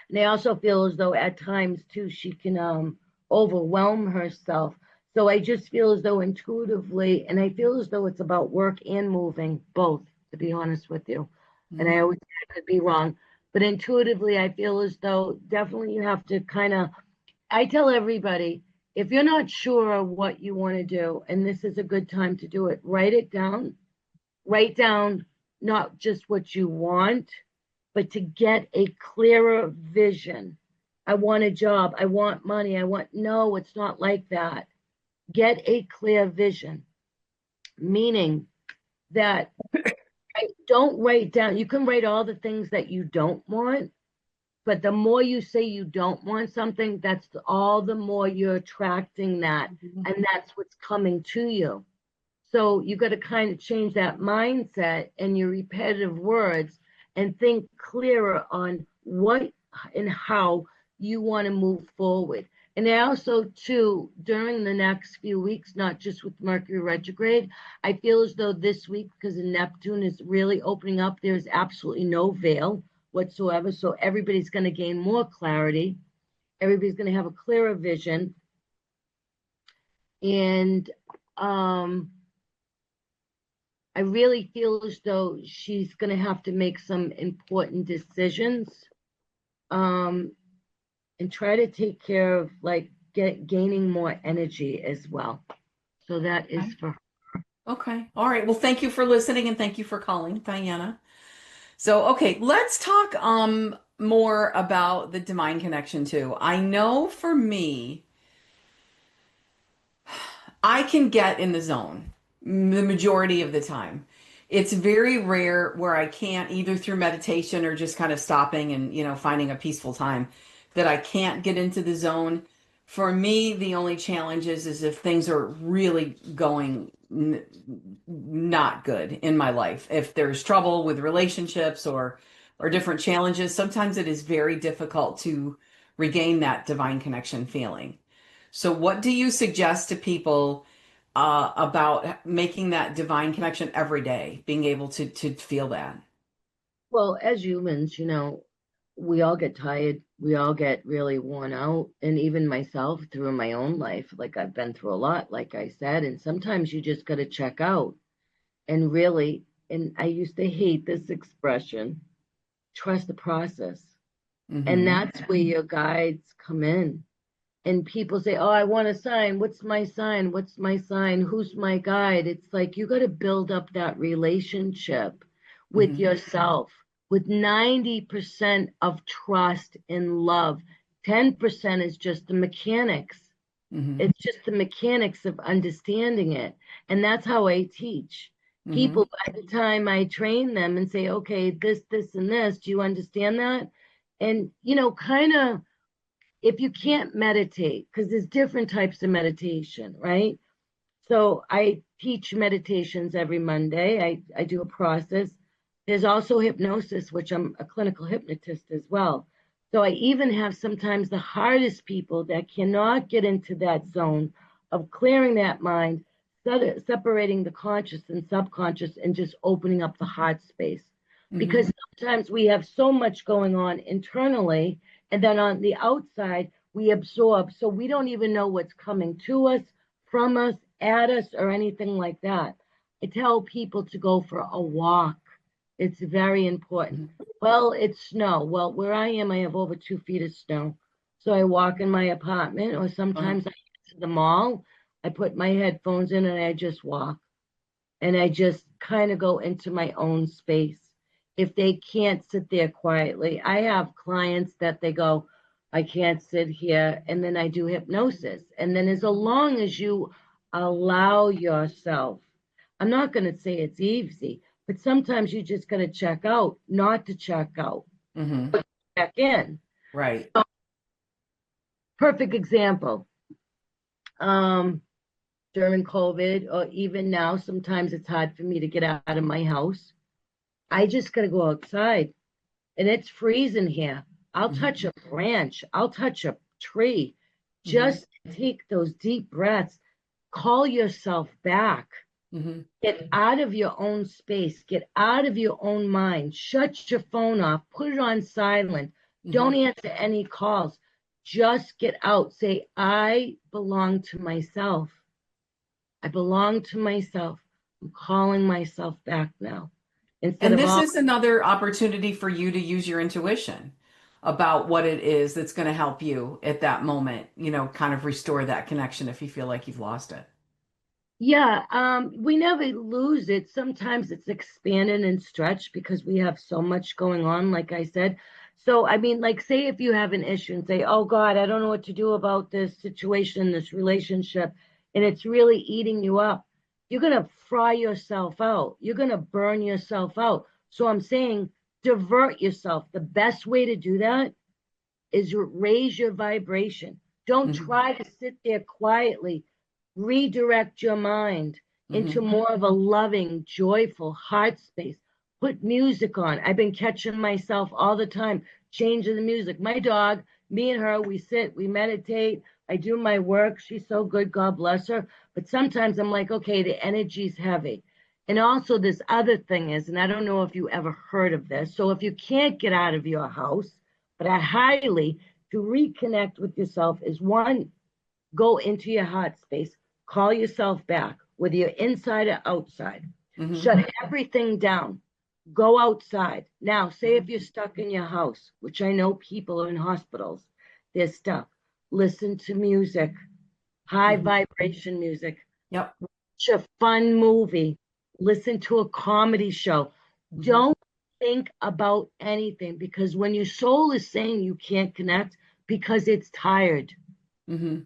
And I also feel as though at times too, she can overwhelm herself. So I just feel as though intuitively, and I feel as though it's about work and moving, both, to be honest with you. And I always could be wrong, but intuitively, I feel as though definitely you have to kind of, I tell everybody, if you're not sure of what you want to do, and this is a good time to do it, write it down. Write down not just what you want, but to get a clearer vision. I want a job. I want money. No, it's not like that. Get a clear vision, meaning that don't write down. You can write all the things that you don't want, but the more you say you don't want something, that's all the more you're attracting that. And that's what's coming to you. So you got to kind of change that mindset and your repetitive words and think clearer on what and how you want to move forward. And I also, too, during the next few weeks, not just with Mercury retrograde, I feel as though this week, because Neptune is really opening up, there's absolutely no veil whatsoever. So everybody's going to gain more clarity. Everybody's going to have a clearer vision. And I really feel as though she's going to have to make some important decisions, and try to take care of gaining more energy as well. So that is for her. Okay. All right. Well, thank you for listening and thank you for calling, Diana. So, okay, let's talk more about the divine connection too. I know for me, I can get in the zone the majority of the time. It's very rare where I can't, either through meditation or just kind of stopping and, finding a peaceful time, that I can't get into the zone. For me, the only challenge is if things are really going not good in my life. If there's trouble with relationships or different challenges, sometimes it is very difficult to regain that divine connection feeling. So, what do you suggest to people about making that divine connection every day, being able to feel that? Well, as humans, we all get tired. We all get really worn out. And even myself, through my own life, like I've been through a lot, like I said, and sometimes you just got to check out and really, and I used to hate this expression, trust the process. And that's where your guides come in. And people say, oh, I want a sign. What's my sign? What's my sign? Who's my guide? It's like you got to build up that relationship with yourself with 90% of trust and love. 10% is just the mechanics. It's just the mechanics of understanding it. And that's how I teach. People, by the time I train them and say, okay, this, and this, do you understand that? And, kind of, if you can't meditate, because there's different types of meditation, right? So I teach meditations every Monday. I do a process. There's also hypnosis, which I'm a clinical hypnotist as well. So I even have sometimes the hardest people that cannot get into that zone of clearing that mind, separating the conscious and subconscious, and just opening up the heart space. Because sometimes we have so much going on internally, and then on the outside, we absorb. So we don't even know what's coming to us, from us, at us, or anything like that. I tell people to go for a walk. It's very important. Well, it's snow. Well, where I am, I have over 2 feet of snow. So I walk in my apartment, or sometimes I get to the mall. I put my headphones in and I just walk. And I just kind of go into my own space. If they can't sit there quietly, I have clients that they go, I can't sit here. And then I do hypnosis. And then as long as you allow yourself, I'm not going to say it's easy, but sometimes you just got to check out, not to check out, but check in. Right. So, perfect example. During COVID, or even now, sometimes it's hard for me to get out of my house. I just got to go outside, and it's freezing here. I'll touch a branch. I'll touch a tree. Just take those deep breaths. Call yourself back. Get out of your own space. Get out of your own mind. Shut your phone off. Put it on silent. Don't answer any calls. Just get out. Say, I belong to myself. I belong to myself. I'm calling myself back now. And this is another opportunity for you to use your intuition about what it is that's going to help you at that moment, kind of restore that connection if you feel like you've lost it. Yeah, we never lose it. Sometimes it's expanded and stretched because we have so much going on, like I said. So, I mean, like, say if you have an issue and say, oh, God, I don't know what to do about this situation, this relationship, and it's really eating you up, you're going to fry yourself out. You're going to burn yourself out. So I'm saying divert yourself. The best way to do that is raise your vibration. Don't try to sit there quietly. Redirect your mind into more of a loving, joyful heart space. Put music on. I've been catching myself all the time, changing the music. My dog, me and her, we sit, we meditate. I do my work. She's so good, God bless her. But sometimes I'm like, okay, the energy's heavy. And also this other thing is, and I don't know if you ever heard of this, so if you can't get out of your house, but I highly, to reconnect with yourself is one, go into your heart space. Call yourself back, whether you're inside or outside. Shut everything down. Go outside. Now, say if you're stuck in your house, which I know people are in hospitals, they're stuck. Listen to music, high vibration music. Yep. Watch a fun movie. Listen to a comedy show. Don't think about anything, because when your soul is saying you can't connect because it's tired, to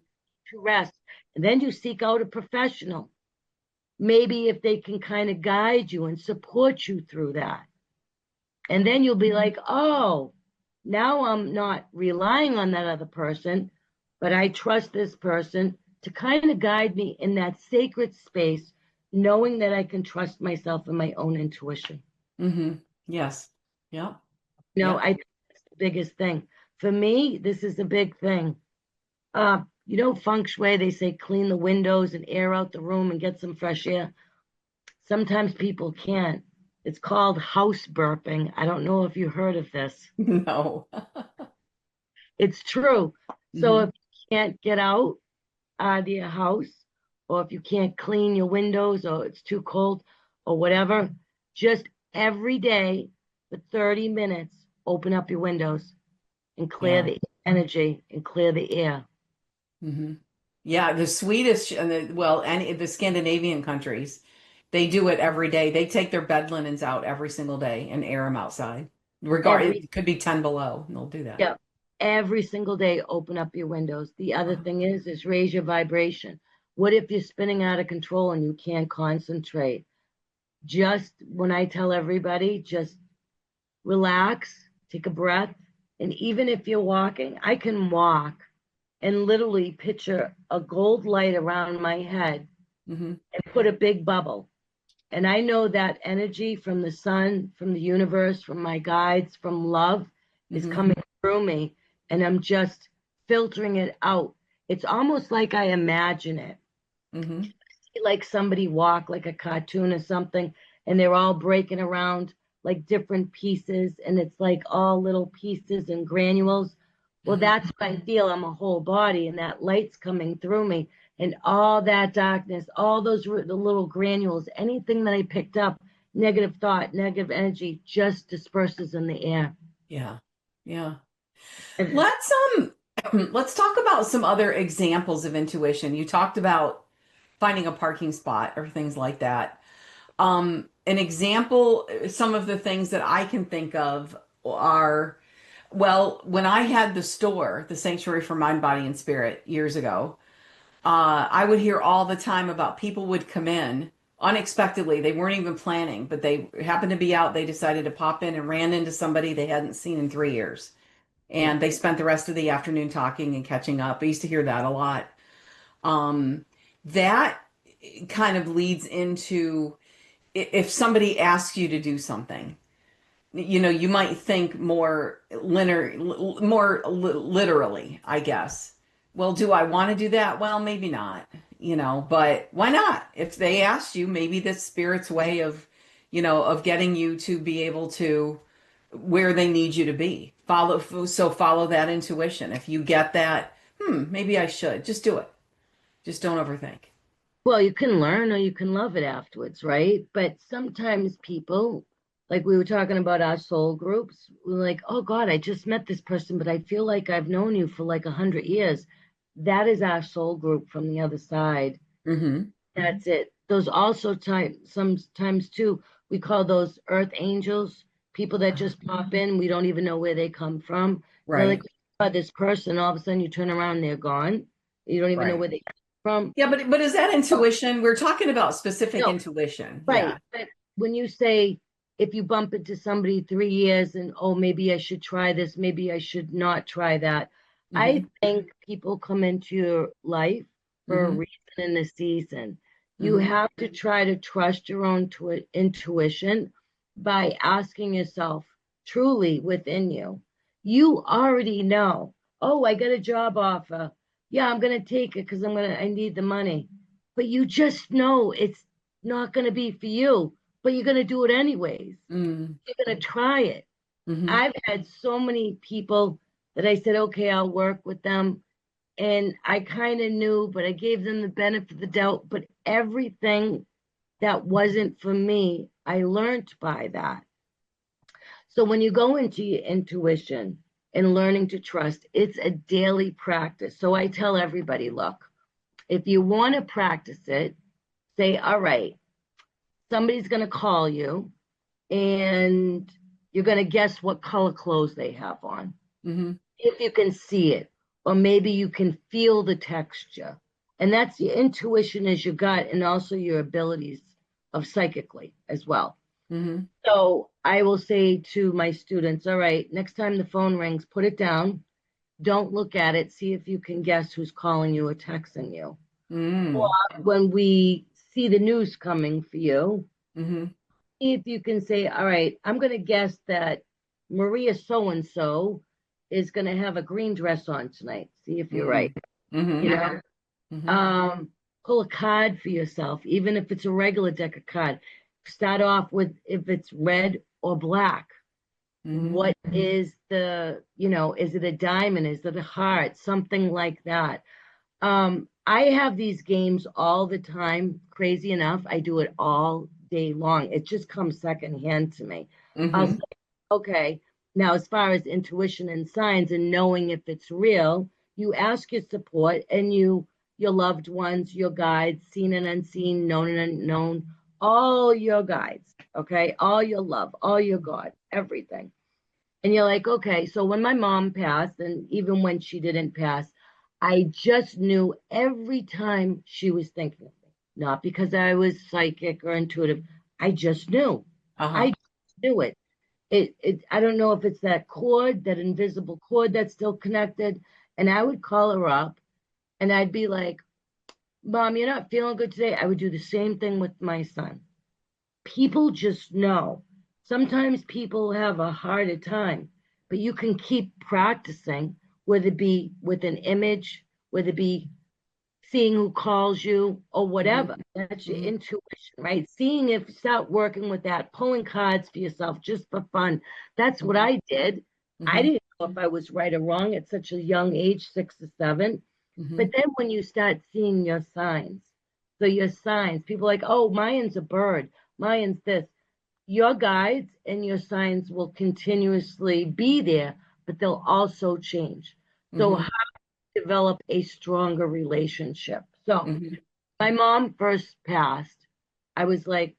rest. And then you seek out a professional. Maybe if they can kind of guide you and support you through that. And then you'll be like, oh, now I'm not relying on that other person, but I trust this person to kind of guide me in that sacred space, knowing that I can trust myself and my own intuition. Yes. Yeah. I think that's the biggest thing. For me, this is a big thing. Feng shui, they say clean the windows and air out the room and get some fresh air. Sometimes people can't. It's called house burping. I don't know if you heard of this. No. It's true. So if you can't get out of your house, or if you can't clean your windows, or it's too cold, or whatever, just every day for 30 minutes, open up your windows and clear the energy and clear the air. Yeah, the Swedish and the Scandinavian countries, they do it every day. They take their bed linens out every single day and air them outside. It could be 10 below, and they'll do that. Yeah, every single day, open up your windows. The other thing is raise your vibration. What if you're spinning out of control and you can't concentrate? just when I tell everybody, just relax, take a breath. And even if you're walking, I can walk and literally picture a gold light around my head and put a big bubble. And I know that energy from the sun, from the universe, from my guides, from love is coming through me. And I'm just filtering it out. It's almost like I imagine it. Like somebody walk like a cartoon or something, and they're all breaking around like different pieces, and it's like all little pieces and granules. Well, that's what I feel. I'm a whole body, and that light's coming through me, and all that darkness, all those the little granules, anything that I picked up, negative thought, negative energy, just disperses in the air. Yeah. Let's talk about some other examples of intuition. You talked about finding a parking spot or things like that. An example, some of the things that I can think of are, well, when I had the store, the Sanctuary for Mind, Body, and Spirit years ago, I would hear all the time about people would come in unexpectedly. They weren't even planning, but they happened to be out. They decided to pop in and ran into somebody they hadn't seen in 3 years. And they spent the rest of the afternoon talking and catching up. I used to hear that a lot. That kind of leads into if somebody asks you to do something, you might think more literally, I guess. Well, do I want to do that? Well, maybe not, but why not? If they asked you, maybe the spirit's way of, of getting you to be able to where they need you to be. Follow that intuition. If you get that, maybe I should just do it. Just don't overthink. Well, you can learn or you can love it afterwards, right? But sometimes people, like we were talking about our soul groups, we're like, oh God, I just met this person, but I feel like I've known you for like 100 years. That is our soul group from the other side. That's it. Those also sometimes too, we call those earth angels, people that just pop in. We don't even know where they come from. Right. They're like, oh, this person, all of a sudden you turn around and they're gone. You don't even know where they come from. Yeah, but is that intuition? We're talking about specific intuition. Right. Yeah. But when you say, if you bump into somebody 3 years and, oh, maybe I should try this, maybe I should not try that. I think people come into your life for a reason in the season. You have to try to trust your own intuition by asking yourself truly within you. You already know, oh, I got a job offer. Yeah, I'm going to take it because I need the money. But you just know it's not going to be for you, but you're going to do it anyways. You're going to try it. I've had so many people that I said, okay, I'll work with them. And I kind of knew, but I gave them the benefit of the doubt. But everything that wasn't for me, I learned by that. So when you go into your intuition and learning to trust, it's a daily practice. So I tell everybody, look, if you want to practice it, say, all right, somebody's going to call you and you're going to guess what color clothes they have on. If you can see it, or maybe you can feel the texture. And that's your intuition is your gut and also your abilities of psychically as well. So I will say to my students, all right, next time the phone rings, put it down. Don't look at it. See if you can guess who's calling you or texting you. Or when we see the news coming for you, see if you can say, all right, I'm going to guess that Maria so-and-so is going to have a green dress on tonight. See if you're right. You know, pull a card for yourself, even if it's a regular deck of cards. Start off with if it's red or black. What is the, is it a diamond? Is it a heart? Something like that. I have these games all the time. Crazy enough, I do it all day long. It just comes secondhand to me. I'll say, okay, now as far as intuition and signs and knowing if it's real, you ask your support and your loved ones, your guides, seen and unseen, known and unknown, all your guides, okay, all your love, all your God, everything. And you're like, okay, so when my mom passed, and even when she didn't pass, I just knew every time she was thinking of me, not because I was psychic or intuitive. I just knew. I just knew it. I don't know if it's that cord, that invisible cord that's still connected. And I would call her up and I'd be like, Mom, you're not feeling good today. I would do the same thing with my son. People just know. Sometimes people have a harder time, but you can keep practicing, whether it be with an image, whether it be seeing who calls you or whatever. That's your intuition, right? Seeing if you start working with that, pulling cards for yourself just for fun. That's what I did. I didn't know if I was right or wrong at such a young age, 6 or 7. But then when you start seeing your signs, so your signs, people are like, oh, Mayan's a bird, Mayan's this. Your guides and your signs will continuously be there, but they'll also change. So how to develop a stronger relationship? So my mom first passed. I was like,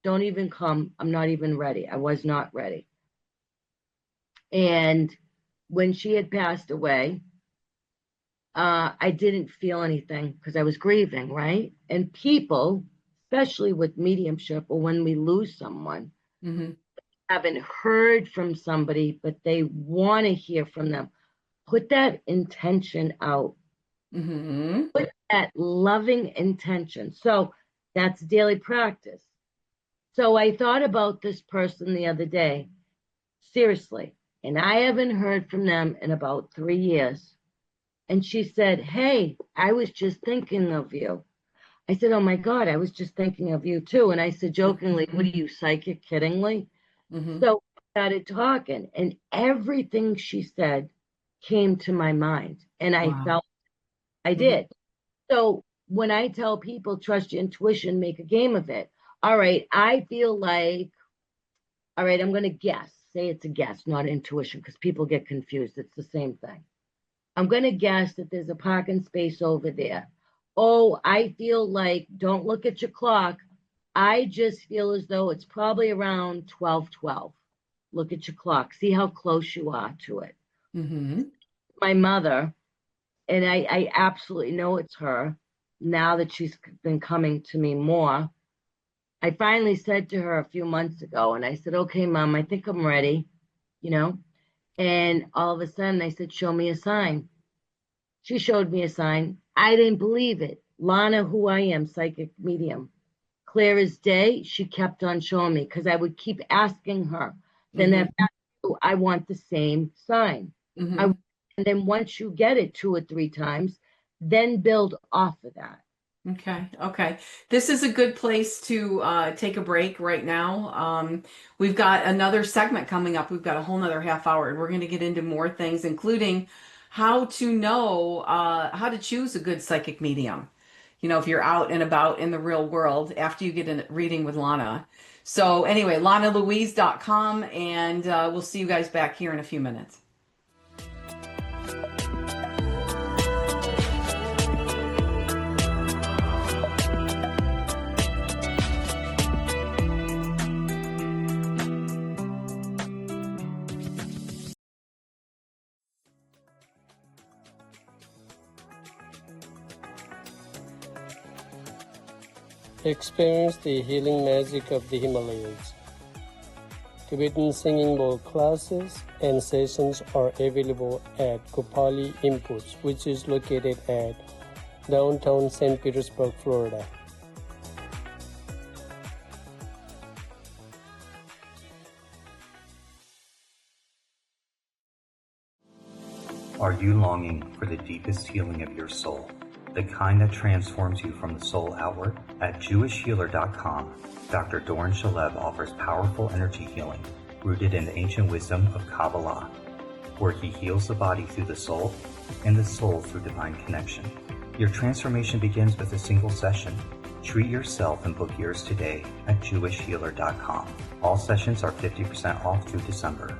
don't even come. I'm not even ready. I was not ready. And when she had passed away, I didn't feel anything because I was grieving, right? And people, especially with mediumship or when we lose someone, haven't heard from somebody, but they want to hear from them. Put that intention out. Put that loving intention. So that's daily practice. So I thought about this person the other day, seriously, and I haven't heard from them in about 3 years. And she said, hey, I was just thinking of you. I said, oh my God, I was just thinking of you too. And I said jokingly, what are you, psychic, kiddingly? So we started talking and everything she said came to my mind. And I felt I did. So when I tell people, trust your intuition, make a game of it. All right, I feel like, all right, I'm going to guess. Say it's a guess, not intuition, because people get confused. It's the same thing. I'm going to guess that there's a parking space over there. Oh, I feel like, don't look at your clock. I just feel as though it's probably around 12:12. Look at your clock. See how close you are to it. My mother, and I absolutely know it's her, now that she's been coming to me more. I finally said to her a few months ago, and I said, okay, Mom, I think I'm ready, you know. And all of a sudden I said, show me a sign. She showed me a sign. I didn't believe it. Lana, who I am, psychic medium. Clear as day, she kept on showing me because I would keep asking her. Then I want the same sign. And then once you get it 2 or 3 times, then build off of that. Okay. This is a good place to take a break right now. We've got another segment coming up. We've got a whole nother half hour, and we're going to get into more things, including how to know how to choose a good psychic medium. You know, if you're out and about in the real world after you get a reading with Lana. So anyway, LanaLouise.com, and we'll see you guys back here in a few minutes. Experience the healing magic of the Himalayas. Tibetan singing bowl classes and sessions are available at Kopali Inputs, which is located at downtown St. Petersburg, Florida. Are you longing for the deepest healing of your soul? The kind that transforms you from the soul outward? At JewishHealer.com, Dr. Doran Shalev offers powerful energy healing rooted in the ancient wisdom of Kabbalah, where he heals the body through the soul and the soul through divine connection. Your transformation begins with a single session. Treat yourself and book yours today at JewishHealer.com. All sessions are 50% off through December.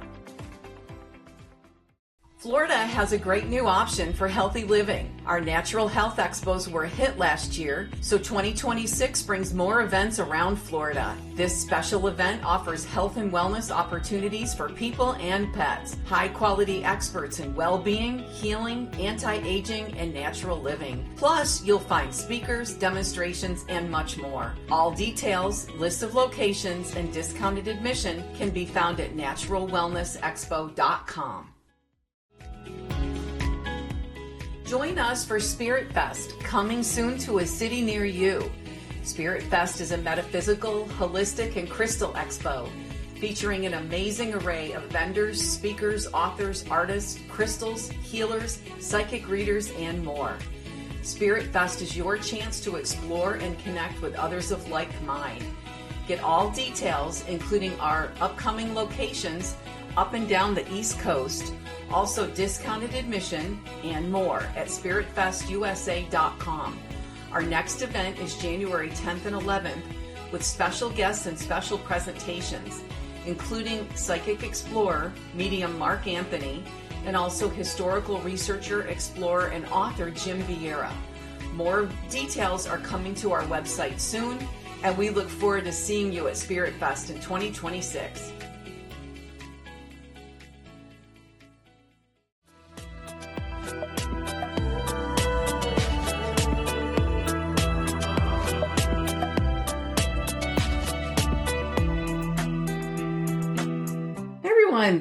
Florida has a great new option for healthy living. Our Natural Health Expos were a hit last year, so 2026 brings more events around Florida. This special event offers health and wellness opportunities for people and pets. High-quality experts in well-being, healing, anti-aging, and natural living. Plus, you'll find speakers, demonstrations, and much more. All details, list of locations, and discounted admission can be found at naturalwellnessexpo.com. Join us for Spirit Fest, coming soon to a city near you. Spirit Fest is a metaphysical, holistic, and crystal expo featuring an amazing array of vendors, speakers, authors, artists, crystals, healers, psychic readers, and more. Spirit Fest is your chance to explore and connect with others of like mind. Get all details, including our upcoming locations up and down the East Coast, also discounted admission, and more at spiritfestusa.com. Our next event is January 10th and 11th with special guests and special presentations, including psychic explorer, medium Mark Anthony, and also historical researcher, explorer, and author Jim Vieira. More details are coming to our website soon, and we look forward to seeing you at Spirit Fest in 2026.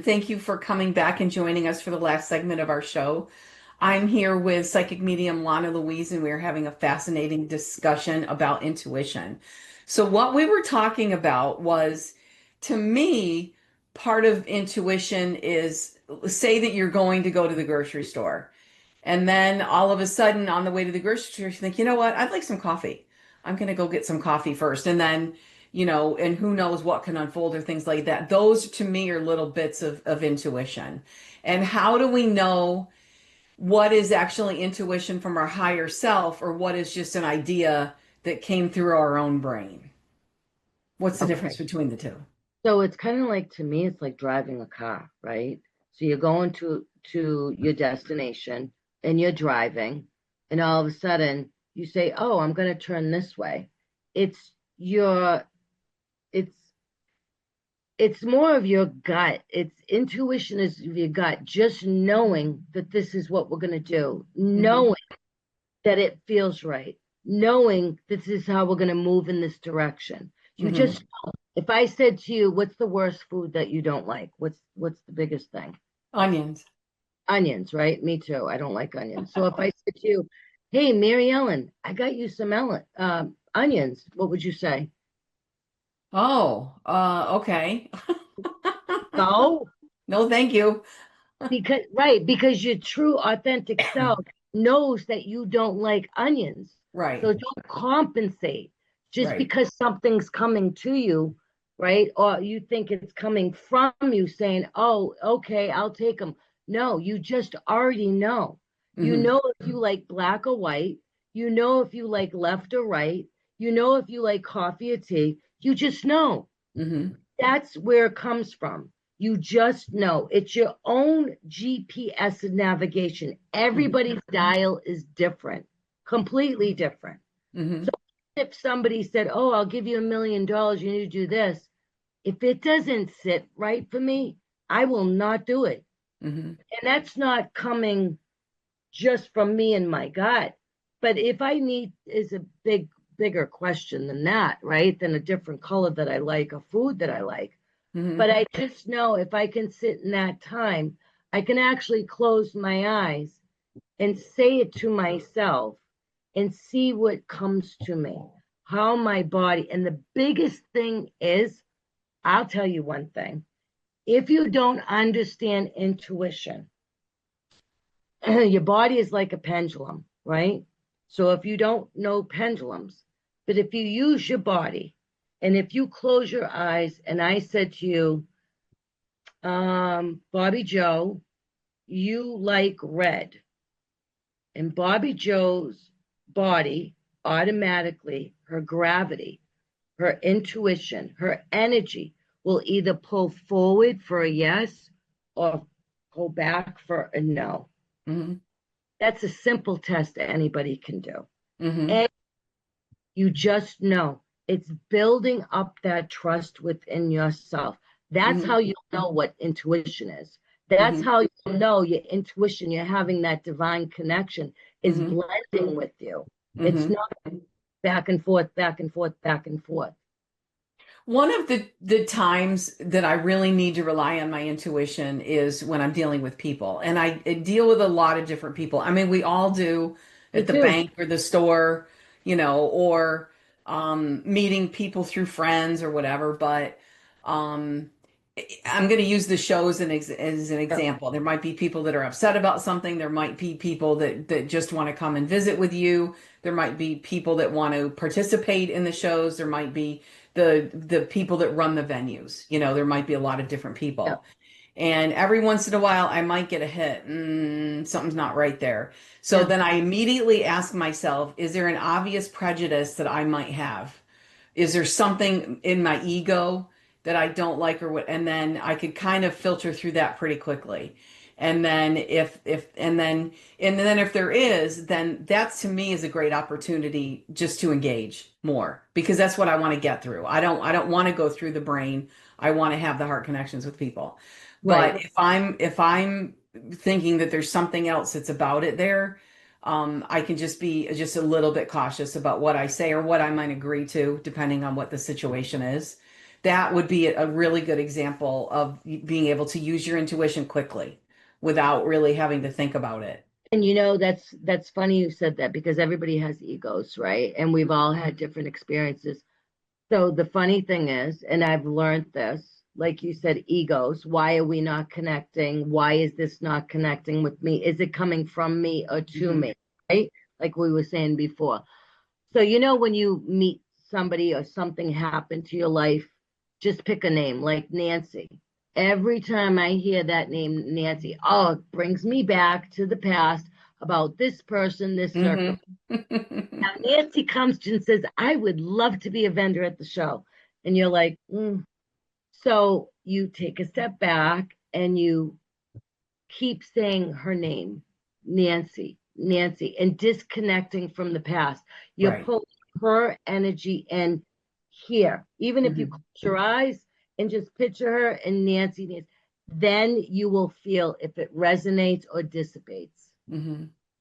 Thank you for coming back and joining us for the last segment of our show. I'm here with psychic medium Lana Louise, and we're having a fascinating discussion about intuition. So what we were talking about was, to me, part of intuition is, say that you're going to go to the grocery store, and then all of a sudden on the way to the grocery store, you think, you know what, I'd like some coffee. I'm going to go get some coffee first. And then and who knows what can unfold or things like that. Those to me are little bits of intuition. And how do we know what is actually intuition from our higher self or what is just an idea that came through our own brain? What's the difference between the two? So it's kind of like, to me, it's like driving a car, right? So you're going to your destination and you're driving, and all of a sudden you say, oh, I'm going to turn this way. It's more of your gut. It's intuition is your gut, just knowing that this is what we're going to do, knowing that it feels right, knowing this is how we're going to move in this direction. You just know. If I said to you, what's the worst food that you don't like? What's the biggest thing? Onions. Onions, right? Me too. I don't like onions. So if I said to you, hey, Mary Ellen, I got you some onions, what would you say? Oh, okay. No, thank you. because your true authentic self knows that you don't like onions. Right. So don't compensate just because something's coming to you, right? Or you think it's coming from you saying, oh, okay, I'll take them. No, you just already know. You know if you like black or white. You know if you like left or right. You know if you like coffee or tea. You just know. That's where it comes from. You just know. It's your own GPS navigation. Everybody's dial is different, completely different. So if somebody said, oh, I'll give you $1 million, you need to do this. If it doesn't sit right for me, I will not do it. And that's not coming just from me and my gut. But if I need is a bigger question than that, right? Than a different color that I like, a food that I like. But I just know if I can sit in that time, I can actually close my eyes and say it to myself and see what comes to me, how my body. And the biggest thing is, I'll tell you one thing. If you don't understand intuition, your body is like a pendulum, right? So if you don't know pendulums, but if you use your body, and if you close your eyes, and I said to you, Bobby Joe, you like red. And Bobby Joe's body automatically, her gravity, her intuition, her energy will either pull forward for a yes or go back for a no. That's a simple test anybody can do. And you just know. It's building up that trust within yourself. That's how you know what intuition is. That's how you know your intuition, you're having that divine connection is blending with you. It's not back and forth, back and forth, back and forth. One of the times that I really need to rely on my intuition is when I'm dealing with people. And I deal with a lot of different people. I mean, we all do at the bank or the store, or meeting people through friends or whatever. But um, I'm going to use the show as an example. There might be people that are upset about something. There might be people that just want to come and visit with you. There might be people that want to participate in the shows. There might be the people that run the venues. There might be a lot of different people. Yeah. And every once in a while, I might get a hit. Something's not right there. So then I immediately ask myself, is there an obvious prejudice that I might have? Is there something in my ego that I don't like or what? And then I could kind of filter through that pretty quickly. And then if there is, then that to me is a great opportunity just to engage more because that's what I want to get through. I don't want to go through the brain. I want to have the heart connections with people. Right. But if I'm thinking that there's something else that's about it there, I can just be just a little bit cautious about what I say or what I might agree to, depending on what the situation is. That would be a really good example of being able to use your intuition quickly without really having to think about it. And that's funny you said that because everybody has egos, right? And we've all had different experiences. So the funny thing is, and I've learned this, like you said, egos, why are we not connecting? Why is this not connecting with me? Is it coming from me or to me, right? Like we were saying before. So, when you meet somebody or something happened to your life, just pick a name like Nancy. Every time I hear that name, Nancy, it brings me back to the past about this person, this circle. Now, Nancy comes and says, I would love to be a vendor at the show. And you're like, So you take a step back and you keep saying her name, Nancy, and disconnecting from the past. You're pulling her energy in here. Even if you close your eyes and just picture her and Nancy, then you will feel if it resonates or dissipates.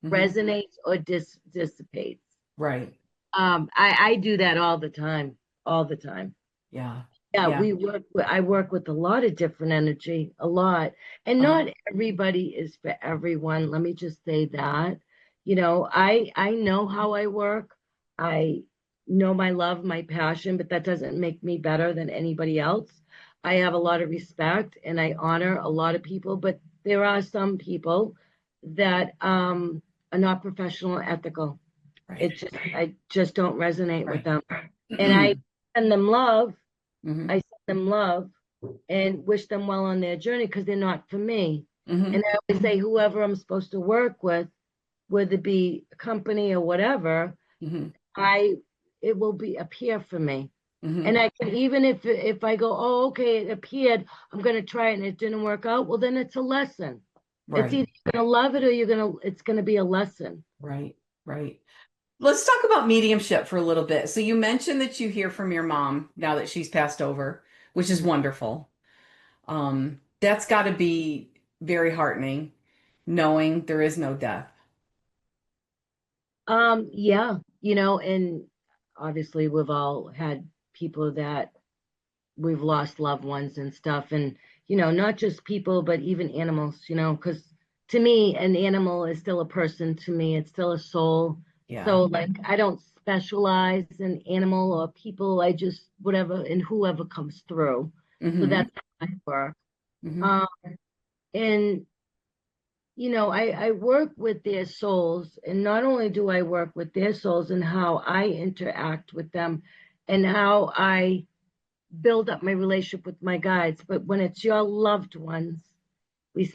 Resonates or dissipates. Right. I do that all the time. Yeah. Yeah, I work with a lot of different energy, a lot. And not everybody is for everyone. Let me just say that. I know how I work. I know my love, my passion, but that doesn't make me better than anybody else. I have a lot of respect and I honor a lot of people, but there are some people that are not professional or ethical. Right. I just don't resonate with them. And I send them love. I send them love and wish them well on their journey because they're not for me. And I always say, whoever I'm supposed to work with, whether it be a company or whatever, it will appear for me. And I can, even if I go, okay, it appeared, I'm going to try it and it didn't work out. Well, then it's a lesson. It's either you're going to love it or it's going to be a lesson. Right. Let's talk about mediumship for a little bit. So you mentioned that you hear from your mom now that she's passed over, which is wonderful. That's got to be very heartening, knowing there is no death. Yeah, and obviously we've all had people that we've lost loved ones and stuff, and not just people, but even animals, because to me, an animal is still a person. To me, it's still a soul. Yeah. So like, I don't specialize in animal or people. I just whatever and whoever comes through. So that's how I work. And I work with their souls, and not only do I work with their souls and how I interact with them and how I build up my relationship with my guides, but when it's your loved ones, we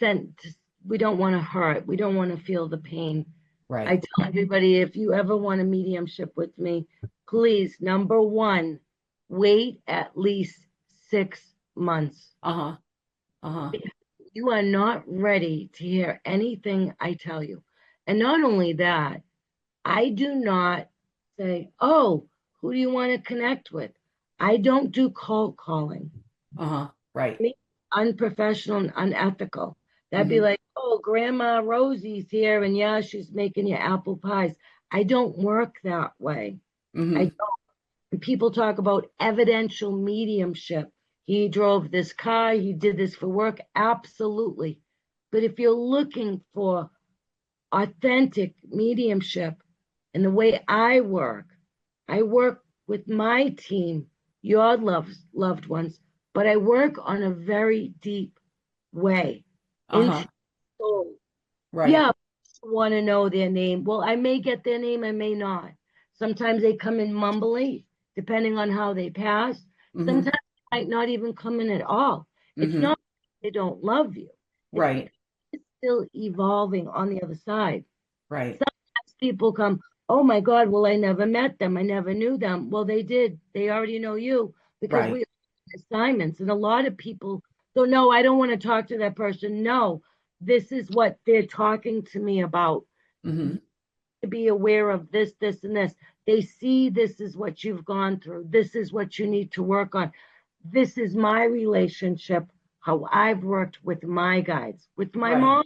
don't want to hurt. We don't want to feel the pain. Right. I tell everybody, if you ever want a mediumship with me, please, number one, wait at least 6 months. You are not ready to hear anything I tell you. And not only that, I do not say, oh, who do you want to connect with? I don't do cold calling. Right. Unprofessional and unethical. That'd be like, oh, Grandma Rosie's here, and yeah, she's making you apple pies. I don't work that way. I don't. And people talk about evidential mediumship. He drove this car, he did this for work. Absolutely. But if you're looking for authentic mediumship and the way I work with my team, your loved ones, but I work on a very deep way into soul. Right. Yeah, want to know their name. Well, I may get their name, I may not. Sometimes they come in mumbly, depending on how they pass. Sometimes they might not even come in at all. It's not they don't love you. Right. It's still evolving on the other side. Right. Sometimes people come, oh my God, well, I never met them. I never knew them. Well, they did. They already know you because we have assignments. And a lot of people go, no, I don't want to talk to that person. No, this is what they're talking to me about. To be aware of this, this, and this. They see this is what you've gone through. This is what you need to work on. This is my relationship, how I've worked with my guides. With my mom,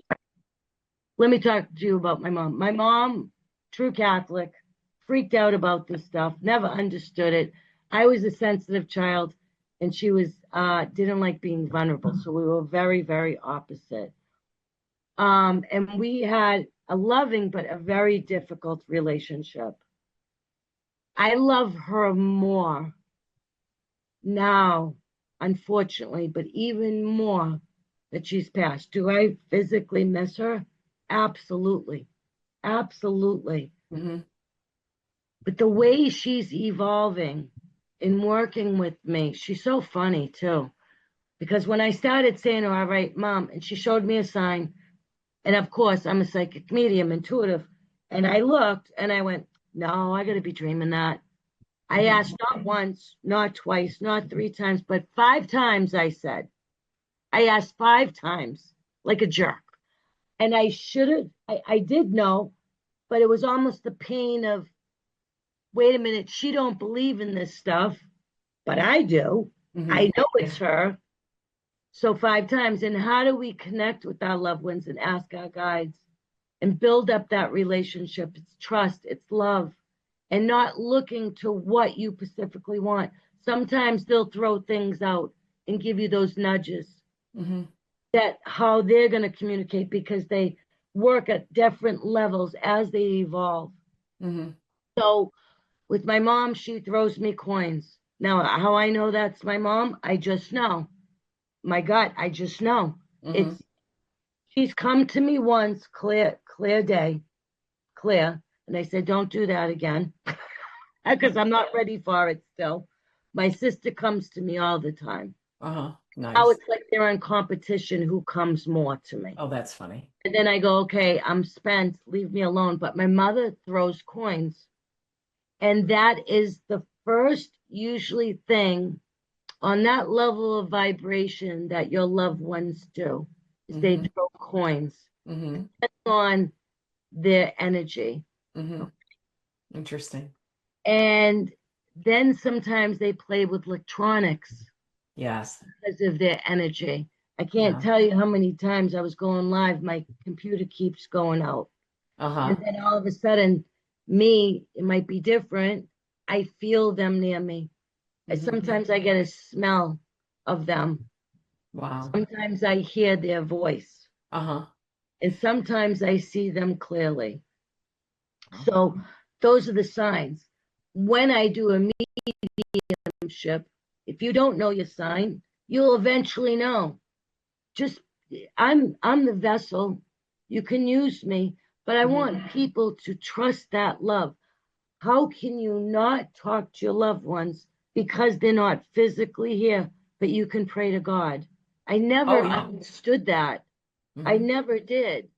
let me talk to you about my mom. My mom, true Catholic, freaked out about this stuff, never understood it. I was a sensitive child, and she was didn't like being vulnerable. So we were very, very opposite. And we had a loving but a very difficult relationship. I love her more now, unfortunately, but even more that she's passed. Do I physically miss her? Absolutely. Absolutely. But the way she's evolving in working with me, she's so funny too. Because when I started saying to her, all right, Mom, and she showed me a sign, and of course, I'm a psychic medium, intuitive. And I looked and I went, no, I got to be dreaming that. I asked not once, not twice, not 3 times, but 5 times I said. I asked 5 times, like a jerk. And I should have, I did know, but it was almost the pain of, wait a minute, she don't believe in this stuff, but I do. I know it's her. So 5 times. And how do we connect with our loved ones and ask our guides and build up that relationship? It's trust, it's love, and not looking to what you specifically want. Sometimes they'll throw things out and give you those nudges that how they're going to communicate because they work at different levels as they evolve. So with my mom, she throws me coins. Now, how I know that's my mom, I just know. My gut, I just know. She's come to me once, clear day, clear, and I said, don't do that again, because I'm not ready for it still. My sister comes to me all the time. Nice. Now it's like they're in competition who comes more to me. Oh, that's funny. And then I go, okay, I'm spent, leave me alone. But my mother throws coins. And that is the first usually thing on that level of vibration that your loved ones do, is they throw coins on their energy. Interesting. And then sometimes they play with electronics. Yes. Because of their energy. I can't tell you how many times I was going live, my computer keeps going out. And then all of a sudden, me, it might be different. I feel them near me. Sometimes I get a smell of them. Wow. Sometimes I hear their voice. And sometimes I see them clearly. So those are the signs. When I do a mediumship, if you don't know your sign, you'll eventually know. Just I'm the vessel. You can use me, but I want people to trust that love. How can you not talk to your loved ones because they're not physically here, but you can pray to God? I never understood that. I never did.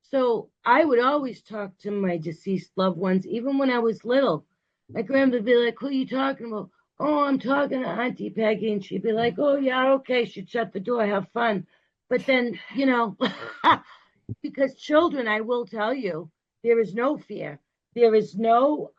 So I would always talk to my deceased loved ones, even when I was little. My grandma would be like, who are you talking about? Oh, I'm talking to Auntie Peggy. And she'd be like, oh, yeah, okay. She'd shut the door, have fun. But then, because children, I will tell you, there is no fear. There is no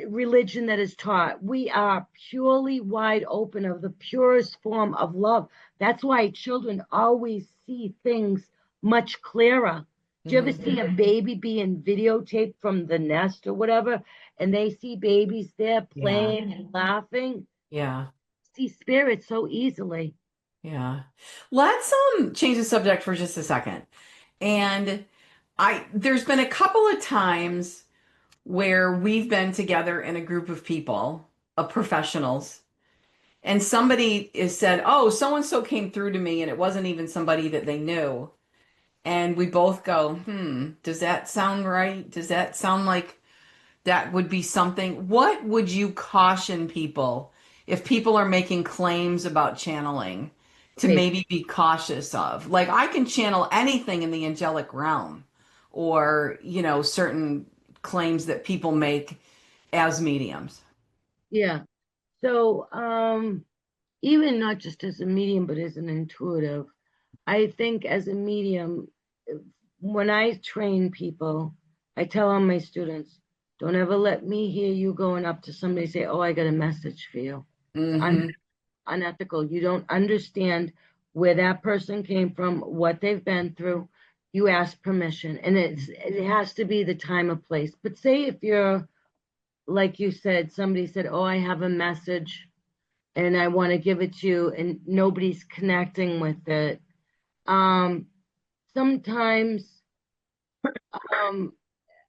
religion that is taught. We are purely wide open of the purest form of love. That's why children always see things much clearer. Do you ever see a baby being videotaped from the nest or whatever, and they see babies there playing and laughing? Yeah. See spirits so easily. Yeah. Let's change the subject for just a second. And there's been a couple of times where we've been together in a group of people, of professionals, and somebody has said, "Oh, so and so came through to me," and it wasn't even somebody that they knew. And we both go, does that sound right? Does that sound like that would be something? What would you caution people if people are making claims about channeling to maybe be cautious of? Like, I can channel anything in the angelic realm, or, certain claims that people make as mediums. Yeah. So, even not just as a medium, but as an intuitive, I think as a medium, when I train people, I tell all my students, don't ever let me hear you going up to somebody and say, "Oh, I got a message for you." It's unethical. You don't understand where that person came from, what they've been through. You ask permission, and it has to be the time of place. But say if you're, like you said, somebody said, "Oh, I have a message and I want to give it to you," and nobody's connecting with it. Sometimes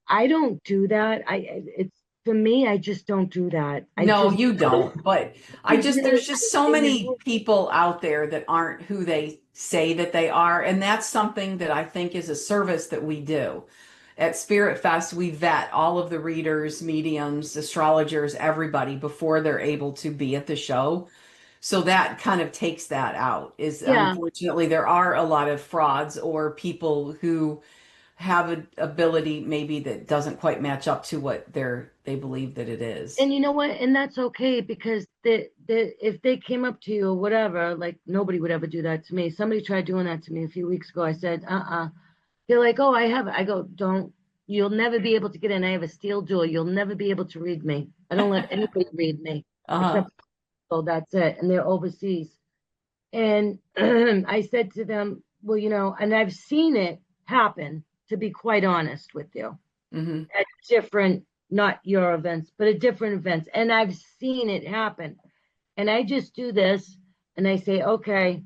I don't do that. It's for me, I just don't do that. No, you don't. But there's just so many people out there that aren't who they say that they are. And that's something that I think is a service that we do. At Spirit Fest, we vet all of the readers, mediums, astrologers, everybody before they're able to be at the show. So that kind of takes that out. Unfortunately, there are a lot of frauds or people who have an ability maybe that doesn't quite match up to what they believe that it is. And you know what? And that's okay, because if they came up to you or whatever, like nobody would ever do that to me. Somebody tried doing that to me a few weeks ago. I said, They're like, "Oh, I go, don't, you'll never be able to get in. I have a steel door. You'll never be able to read me. I don't let anybody read me except, so that's it." And they're overseas. And I said to them, "Well, and I've seen it happen, to be quite honest with you, at different, not your events, but at different events. And I've seen it happen. And I just do this and I say, okay,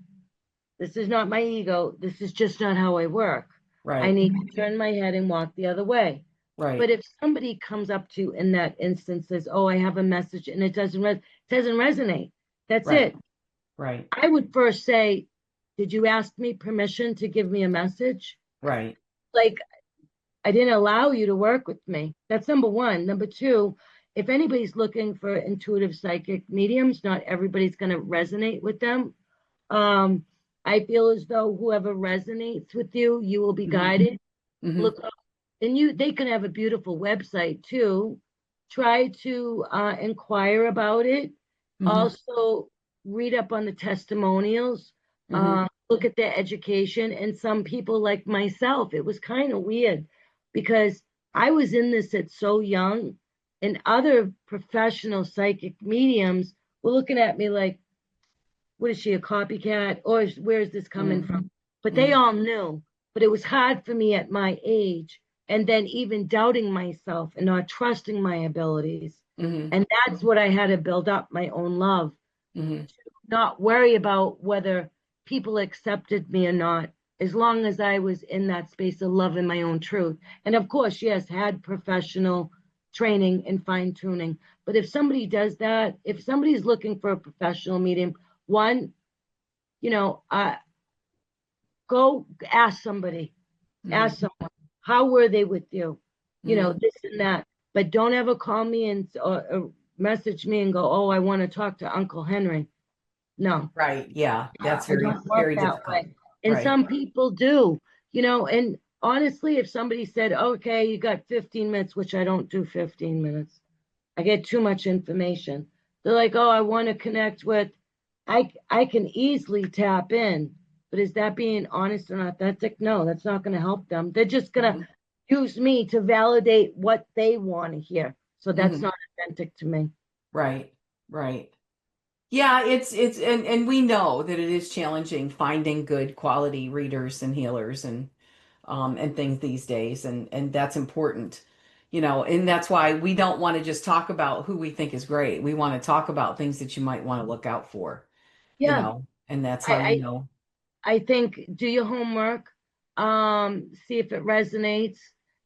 this is not my ego. This is just not how I work. Right. I need to turn my head and walk the other way." Right. But if somebody comes up to you in that instance, says, "Oh, I have a message," and it doesn't resonate, that's it. Right. I would first say, "Did you ask me permission to give me a message?" Right. Like, I didn't allow you to work with me. That's number one. Number two, if anybody's looking for intuitive psychic mediums, not everybody's going to resonate with them. I feel as though whoever resonates with you, you will be guided. Look up, and they can have a beautiful website too. Try to inquire about it. Also, read up on the testimonials. Look at their education. And some people like myself, it was kind of weird because I was in this at so young, and other professional psychic mediums were looking at me like, "What is she, a copycat? Or where is this coming from?" But they all knew. But it was hard for me at my age, and then even doubting myself and not trusting my abilities. And that's what I had to build up my own love. To not worry about whether people accepted me or not, as long as I was in that space of love and my own truth. And of course, yes, had professional training and fine tuning. But if somebody does that, if somebody's looking for a professional medium, one, go ask somebody, ask someone, how were they with you? This and that. But don't ever call me and or message me and go, "Oh, I want to talk to Uncle Henry." No. Right. Yeah. That's I very, don't work very that difficult. way. And some people do, and honestly, if somebody said, "Okay, you got 15 minutes," which I don't do 15 minutes. I get too much information. They're like, "Oh, I want to connect with," I can easily tap in, But is that being honest and authentic? No, that's not going to help them. They're just going to use me to validate what they want to hear. So that's not authentic to me. Right, right. Yeah, it's and we know that it is challenging finding good quality readers and healers and things these days, and that's important, and that's why we don't want to just talk about who we think is great. We want to talk about things that you might want to look out for, Yeah. and that's how I, I think do your homework, see if it resonates.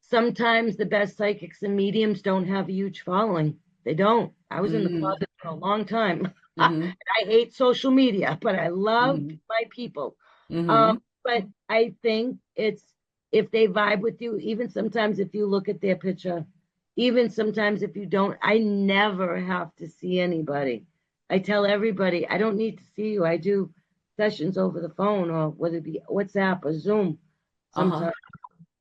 Sometimes the best psychics and mediums don't have a huge following. They don't. I was in the Mm-hmm, closet for a long time. mm-hmm, I hate social media, but I love mm-hmm, my people. mm-hmm, But I think it's if they vibe with you, even sometimes if you look at their picture, even sometimes if you don't, I never have to see anybody. I tell everybody, I don't need to see you. I do sessions over the phone or whether it be WhatsApp or Zoom uh-huh. sometimes.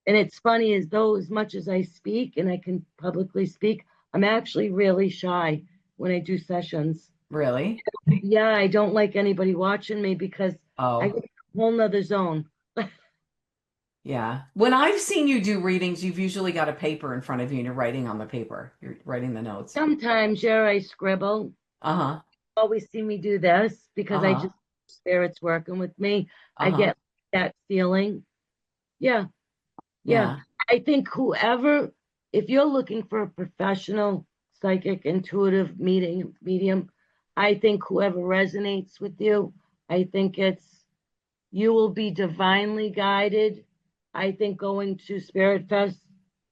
And it's funny as though as much as I speak and I can publicly speak, I'm actually really shy when I do sessions. Really? Yeah, I don't like anybody watching me because I Oh, get a whole nother zone. yeah. When I've seen you do readings, you've usually got a paper in front of you and you're writing on the paper. You're writing the notes. Sometimes, yeah, I scribble. Uh-huh. Always see me do this because I Uh-huh. just spirits working with me. I Uh-huh. get that feeling. Yeah, yeah. Yeah. I think whoever, if you're looking for a professional psychic, intuitive medium, I think whoever resonates with you, I think you will be divinely guided. I think going to Spirit Fest,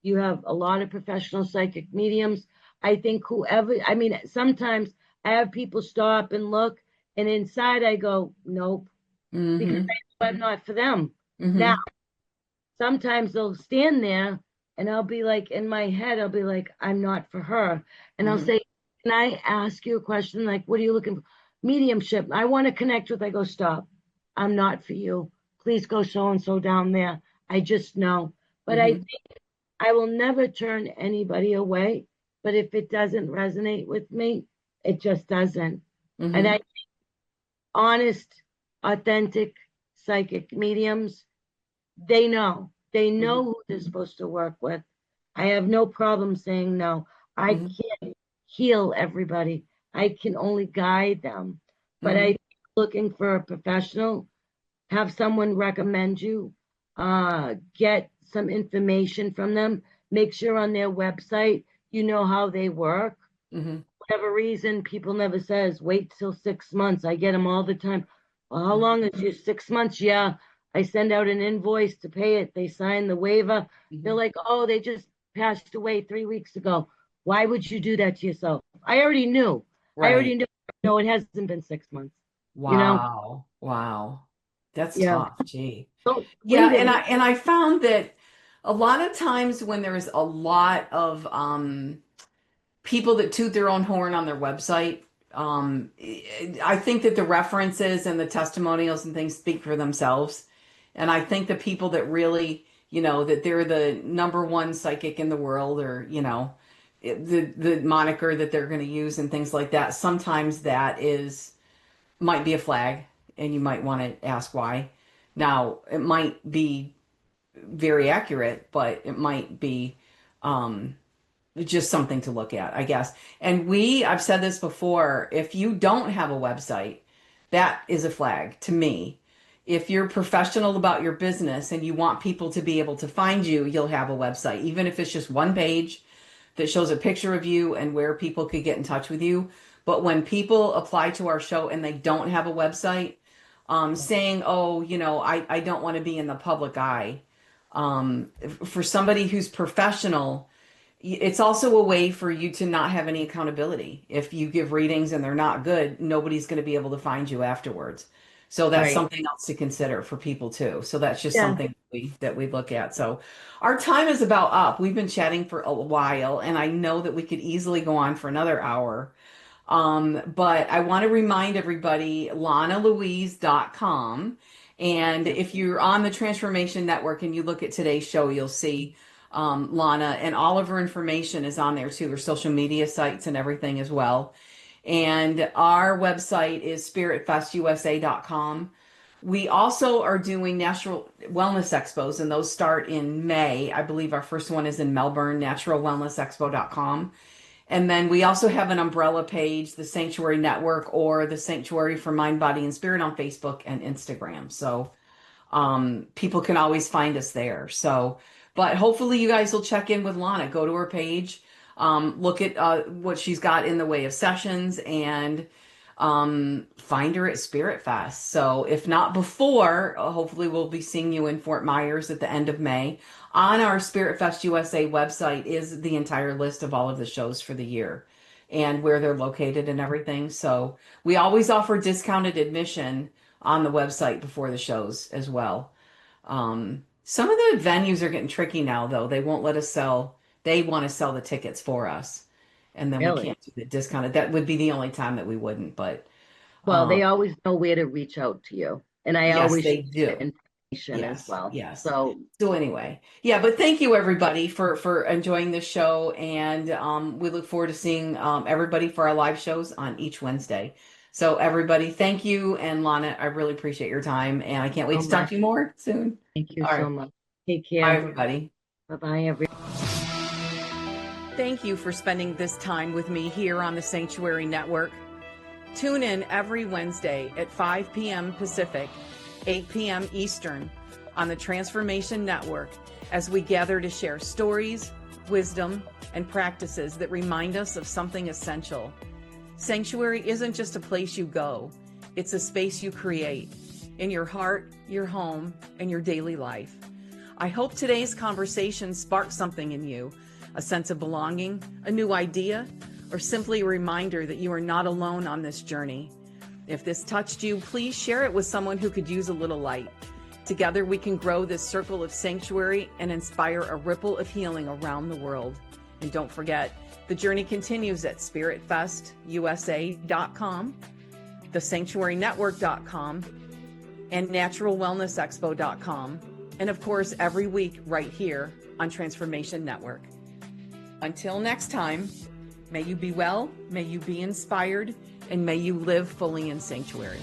you have a lot of professional psychic mediums. I think whoever, I mean, sometimes I have people stop and look, and inside I go, nope, because Mm-hmm. I know I'm not for them. Now, Mm-hmm. sometimes they'll stand there and I'll be like, in my head, I'll be like, I'm not for her. And I'll Mm-hmm. say, can I ask you a question? Like, what are you looking for? Mediumship. I want to connect with. I go, stop. I'm not for you. Please go so and so down there. I just know. But I Mm-hmm. think I will never turn anybody away. But if it doesn't resonate with me, it just doesn't. And Mm-hmm. I honest, authentic psychic mediums, they Mm-hmm. know who they're supposed to work with. I have no problem saying no. I Mm-hmm. can't heal everybody. I can only guide them. But Mm-hmm. I looking for a professional, have someone recommend you, get some information from them, make sure on their website you know how they work. Mm-hmm. Whatever reason, people never says wait till 6 months. I get them all the time. Well, how long is your 6 months? Yeah, I send out an invoice to pay it. They sign the waiver. They're Mm-hmm. like, oh, they just passed away 3 weeks ago. Why would you do that to yourself? I already knew. I already Right. knew. No, it hasn't been 6 months. You know? Wow. Wow. That's Yeah. tough. Gee. Don't Yeah, wait and it. I found that a lot of times when there's a lot of people that toot their own horn on their website, I think that the references and the testimonials and things speak for themselves. And I think the people that really, that they're the number one psychic in the world, or, the moniker that they're going to use and things like that, sometimes that might be a flag, and you might want to ask why. Now, it might be very accurate, but it might be just something to look at, I guess. And I've said this before, if you don't have a website, that is a flag to me. If you're professional about your business and you want people to be able to find you, you'll have a website, even if it's just one page that shows a picture of you and where people could get in touch with you. But when people apply to our show and they don't have a website, saying, oh, I don't want to be in the public eye, for somebody who's professional, it's also a way for you to not have any accountability. If you give readings and they're not good, nobody's going to be able to find you afterwards. So that's Right. something else to consider for people too. So that's just Yeah. something that we look at. So our time is about up. We've been chatting for a while, and I know that we could easily go on for another hour. But I want to remind everybody, LanaLouise.com. And if you're on the Transformation Network and you look at today's show, you'll see Lana, and all of her information is on there too, her social media sites and everything as well. And our website is spiritfestusa.com. We also are doing natural wellness expos, and those start in May. I believe our first one is in Melbourne, naturalwellnessexpo.com. And then we also have an umbrella page, the Sanctuary Network or the Sanctuary for Mind, Body, and Spirit on Facebook and Instagram. So people can always find us there. So, but hopefully you guys will check in with Lana, go to her page, look at what she's got in the way of sessions, and find her at Spirit Fest. So if not before, hopefully we'll be seeing you in Fort Myers at the end of May. On our Spirit Fest USA website is the entire list of all of the shows for the year and where they're located and everything. So we always offer discounted admission on the website before the shows as well. Some of the venues are getting tricky now, though. They won't let us sell. They want to sell the tickets for us, and then we Really? can't do the discounted. That would be the only time that we wouldn't. But Well, they always know where to reach out to you. And I yes, always they share do. information as Yes, well. yes. So So anyway, yeah. But thank you everybody for enjoying this show, and we look forward to seeing everybody for our live shows on each Wednesday. So everybody, thank you, and Lana, I really appreciate your time, and I can't wait to talk much. to you more soon. Thank you All so right, much. Take bye care. everybody. Bye-bye, everyone. Thank you for spending this time with me here on the Sanctuary Network. Tune in every Wednesday at 5 p.m. Pacific, 8 p.m. Eastern on the Transformation Network as we gather to share stories, wisdom, and practices that remind us of something essential. Sanctuary isn't just a place you go, it's a space you create in your heart, your home, and your daily life. I hope today's conversation sparks something in you, a sense of belonging, a new idea, or simply a reminder that you are not alone on this journey. If this touched you, please share it with someone who could use a little light. Together we can grow this circle of sanctuary and inspire a ripple of healing around the world. And don't forget, the journey continues at spiritfestusa.com, thesanctuarynetwork.com, and naturalwellnessexpo.com. And of course, every week right here on Transformation Network. Until next time, may you be well, may you be inspired, and may you live fully in sanctuary.